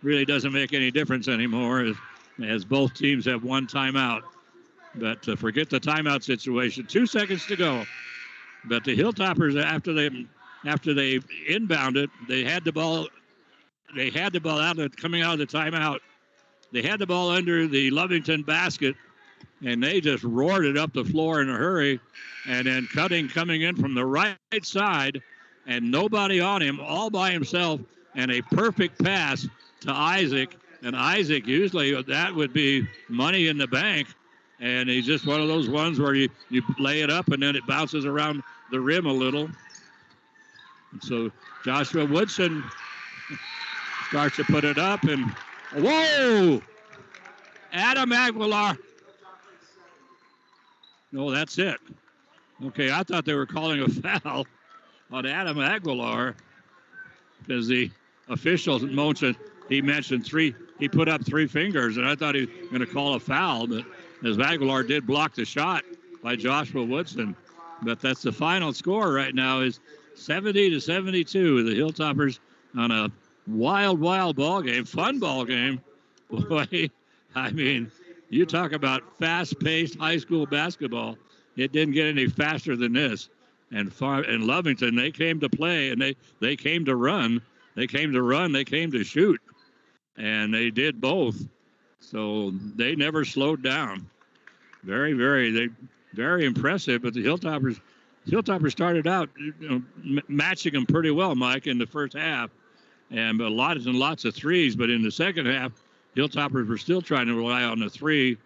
really doesn't make any difference anymore as both teams have one timeout. But forget the timeout situation. 2 seconds to go. But the Hilltoppers, after they inbounded, they had the ball out coming out of the timeout. They had the ball under the Lovington basket, and they just roared it up the floor in a hurry. And then coming in from the right side, and nobody on him, all by himself, and a perfect pass to Isaac. And Isaac, usually that would be money in the bank. And he's just one of those ones where you lay it up and then it bounces around the rim a little. And so Joshua Woodson starts to put it up, and whoa! Adam Aguilar. No, that's it. Okay, I thought they were calling a foul on Adam Aguilar because the official mentioned three. He put up 3 fingers, and I thought he was going to call a foul, but as Aguilar did block the shot by Joshua Woodson. But that's the final score right now is 70-72. The Hilltoppers on a wild ball game, fun ball game. Boy, I mean, you talk about fast-paced high school basketball. It didn't get any faster than this. And Lovington, they came to play, and they came to run. They came to shoot. And they did both. So they never slowed down. Very, very impressive. But the Hilltoppers started out matching them pretty well, Mike, in the first half. And lots and lots of threes. But in the second half, Hilltoppers were still trying to rely on the 3.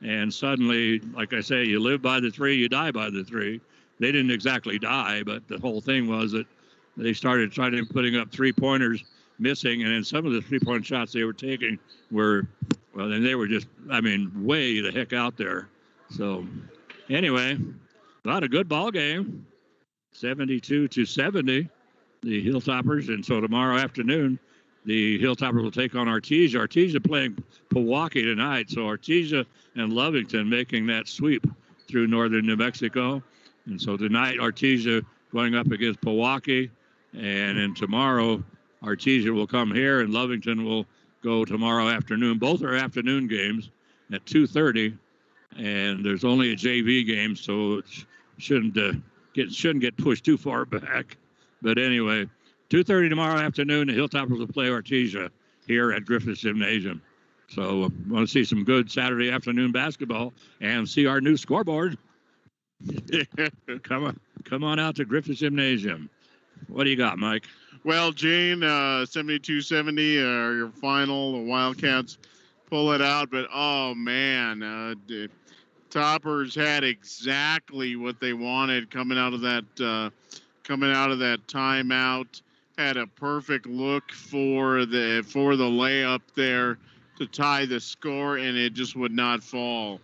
And suddenly, like I say, you live by the 3, you die by the 3. They didn't exactly die, but the whole thing was that they started putting up 3-pointers missing. And then some of the 3-point shots they were taking were, well, then they were just, way the heck out there. So anyway, not a good ball game, 72-70, the Hilltoppers. And so tomorrow afternoon, the Hilltoppers will take on Ortiz. Ortiz playing Pewaukee tonight. So Ortiz and Lovington making that sweep through northern New Mexico. And so tonight, Ortiz going up against Pewaukee. And then tomorrow, Ortiz will come here and Lovington will go tomorrow afternoon. Both are afternoon games at 2:30. And there's only a JV game, so it shouldn't get pushed too far back. But anyway, 2:30 tomorrow afternoon, the Hilltoppers will play Ortiz here at Griffiths Gymnasium. So I want to see some good Saturday afternoon basketball and see our new scoreboard. Come on out to Griffiths Gymnasium. What do you got, Mike? Well, Gene, 72-70, your final. The Wildcats pull it out, but oh man, the Toppers had exactly what they wanted coming out of that timeout. Had a perfect look for the layup there to tie the score, and it just would not fall.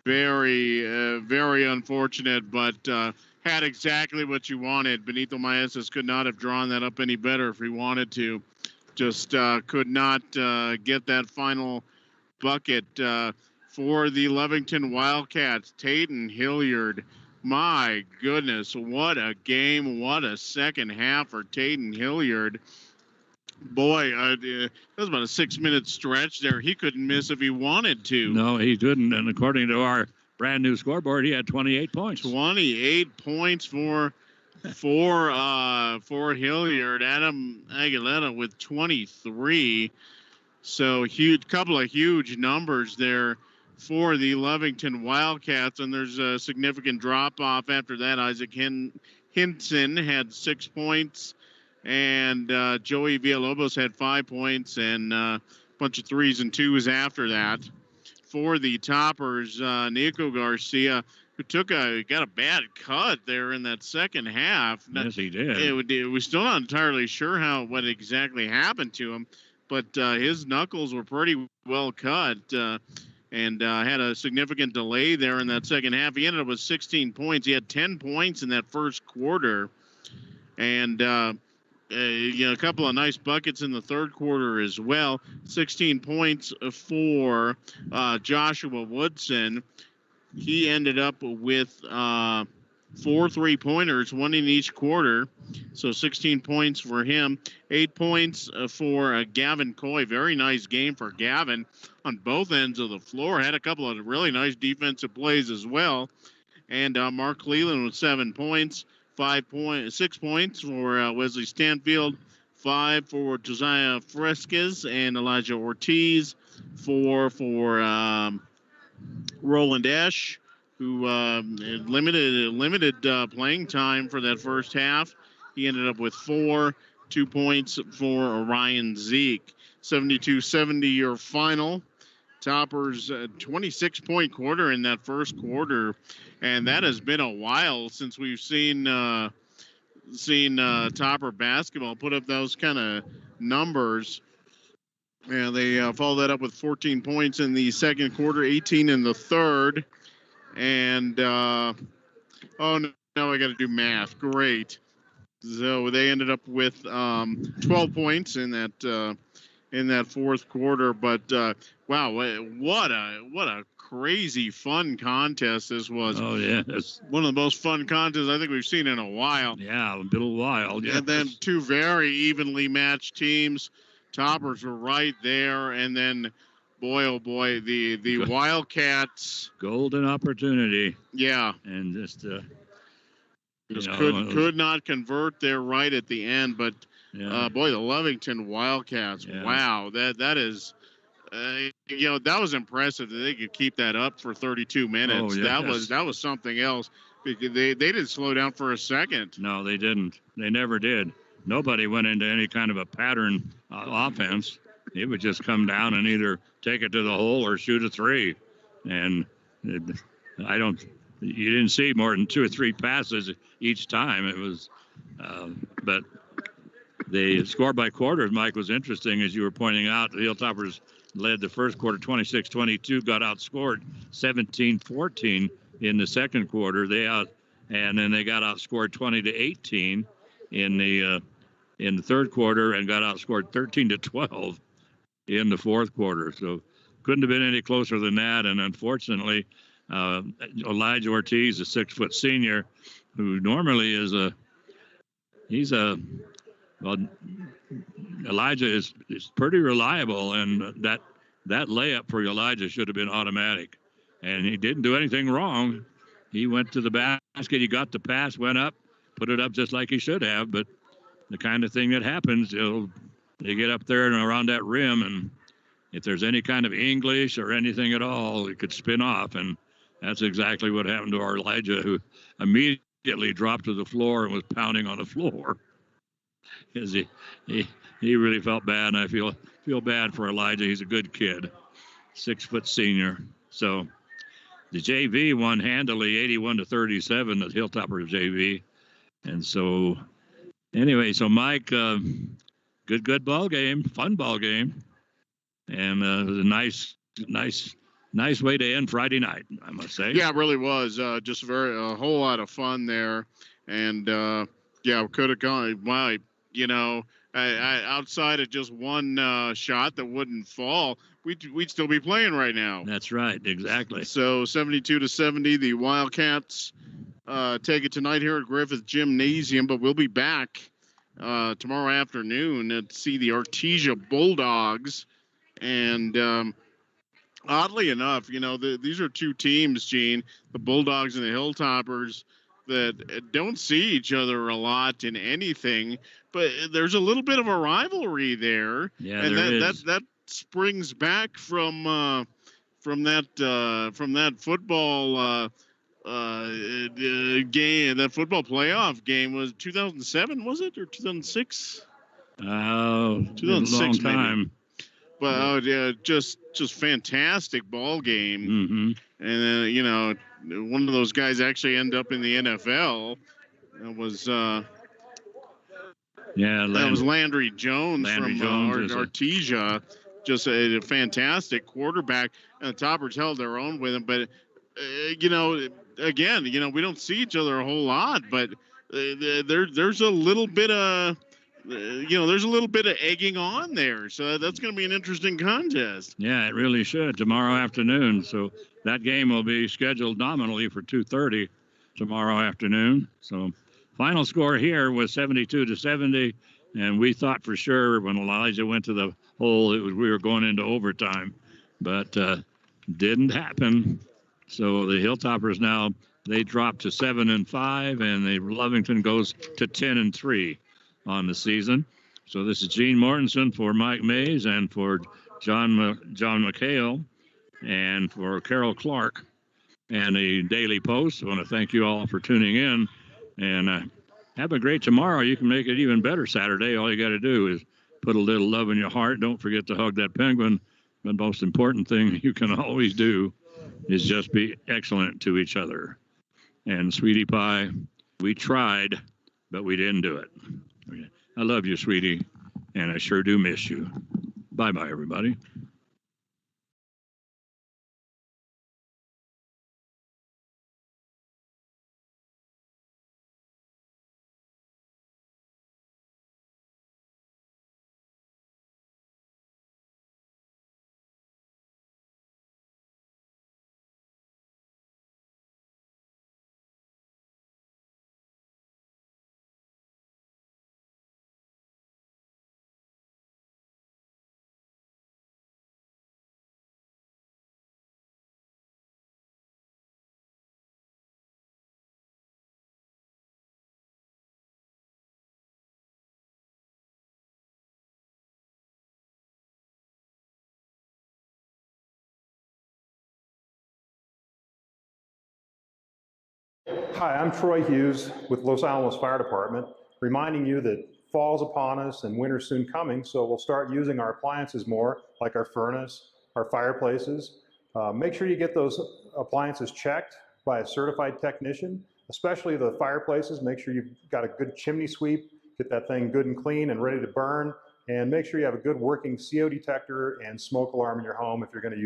Very, very unfortunate, but had exactly what you wanted. Benito Maestas could not have drawn that up any better if he wanted to. Just could not get that final bucket for the Lovington Wildcats. Tayden Hilliard. My goodness, what a game. What a second half for Tayden Hilliard. Boy, that was about a 6-minute stretch there. He couldn't miss if he wanted to. No, he couldn't. And according to our brand new scoreboard, he had 28 points. 28 points for Hilliard. Adam Aguilera with 23. So couple of huge numbers there for the Lovington Wildcats. And there's a significant drop off after that. Isaac Hinson had 6 points. And Joey Villalobos had 5 points and a bunch of 3s and 2s after that. For the Toppers, Nico Garcia, who got a bad cut there in that second half. Yes, he did. We're still not entirely sure what exactly happened to him, but his knuckles were pretty well cut and had a significant delay there in that second half. He ended up with 16 points. He had 10 points in that first quarter. And a couple of nice buckets in the third quarter as well. 16 points for Joshua Woodson. He ended up with 4 3-pointers, 1 in each quarter. So 16 points for him. 8 points for Gavin Coy. Very nice game for Gavin on both ends of the floor. Had a couple of really nice defensive plays as well. And Mark Cleland with 7 points. 6 points for Wesley Stanfield, 5 for Josiah Fresquez and Elijah Ortiz, 4 for Roland Esch, who limited playing time for that first half. He ended up with 4, 2 points for Orion Zeke. 72-70 your final. Toppers 26-point quarter in that first quarter, and that has been a while since we've seen Topper basketball put up those kind of numbers. And they followed that up with 14 points in the second quarter, 18 in the third, and now I got to do math. Great. So they ended up with 12 points in that fourth quarter, but wow, what a crazy fun contest this was. Oh yeah, it's one of the most fun contests I think we've seen in a while. Yeah, a little while. Yeah. And then 2 very evenly matched teams. Toppers were right there, and then boy oh boy, the Wildcats, golden opportunity. Yeah, and just could not convert there right at the end, but. Yeah. Boy, the Lovington Wildcats! Yeah. Wow, that is, that was impressive that they could keep that up for 32 minutes. Oh, yes. That was something else. They didn't slow down for a second. No, they didn't. They never did. Nobody went into any kind of a pattern offense. It would just come down and either take it to the hole or shoot a 3. And you didn't see more than 2 or 3 passes each time. It was, but. The score by quarters, Mike, was interesting. As you were pointing out, the Hilltoppers led the first quarter 26-22, got outscored 17-14 in the second quarter. And then they got outscored 20-18 in the third quarter and got outscored 13-12 in the fourth quarter. So couldn't have been any closer than that. And unfortunately, Elijah Ortiz, a 6-foot senior, who normally is well, Elijah is pretty reliable, and that layup for Elijah should have been automatic. And he didn't do anything wrong. He went to the basket, he got the pass, went up, put it up just like he should have. But the kind of thing that happens, they get up there and around that rim, and if there's any kind of English or anything at all, it could spin off. And that's exactly what happened to our Elijah, who immediately dropped to the floor and was pounding on the floor. Because he really felt bad, and I feel bad for Elijah. He's a good kid, 6-foot senior. So the JV won handily, 81-37, the Hilltoppers JV. And so anyway, so Mike, good ball game, fun ball game, and it was a nice way to end Friday night, I must say. Yeah, it really was. Just a whole lot of fun there, and could have gone. Wow. outside of just one shot that wouldn't fall, we'd still be playing right now. That's right, exactly. So 72-70, the Wildcats take it tonight here at Griffith Gymnasium, but we'll be back tomorrow afternoon to see the Artesia Bulldogs. And oddly enough, these are two teams, Gene, the Bulldogs and the Hilltoppers, that don't see each other a lot in anything, but there's a little bit of a rivalry there. Yeah, and that springs back from that football game. That football playoff game was 2007, was it, or 2006? 2006, long time. maybe. But yeah, just fantastic ball game. Mm-hmm. And one of those guys actually ended up in the NFL. That was Landry Jones from Artesia. Just a fantastic quarterback, and the Toppers held their own with him. But again, we don't see each other a whole lot, but there's a little bit of egging on there. So that's going to be an interesting contest. Yeah, it really should, tomorrow afternoon. So that game will be scheduled nominally for 2:30 tomorrow afternoon. So final score here was 72-70, and we thought for sure when Elijah went to the hole we were going into overtime, but didn't happen. So the Hilltoppers now, they dropped to 7-5, and the Lovington goes to 10-3 on the season. So this is Gene Mortensen for Mike Mays and for John McHale and for Carol Clark and the Daily Post. I want to thank you all for tuning in, and have a great tomorrow. You can make it even better Saturday. All you got to do is put a little love in your heart. Don't forget to hug that penguin. The most important thing you can always do is just be excellent to each other. And Sweetie Pie, we tried, but we didn't do it. Okay. I love you, sweetie, and I sure do miss you. Bye-bye, everybody. Hi, I'm Troy Hughes with Los Alamos Fire Department, reminding you that fall's upon us and winter's soon coming, so we'll start using our appliances more, like our furnace, our fireplaces. Make sure you get those appliances checked by a certified technician, especially the fireplaces. Make sure you've got a good chimney sweep, get that thing good and clean and ready to burn, and make sure you have a good working CO detector and smoke alarm in your home if you're going to use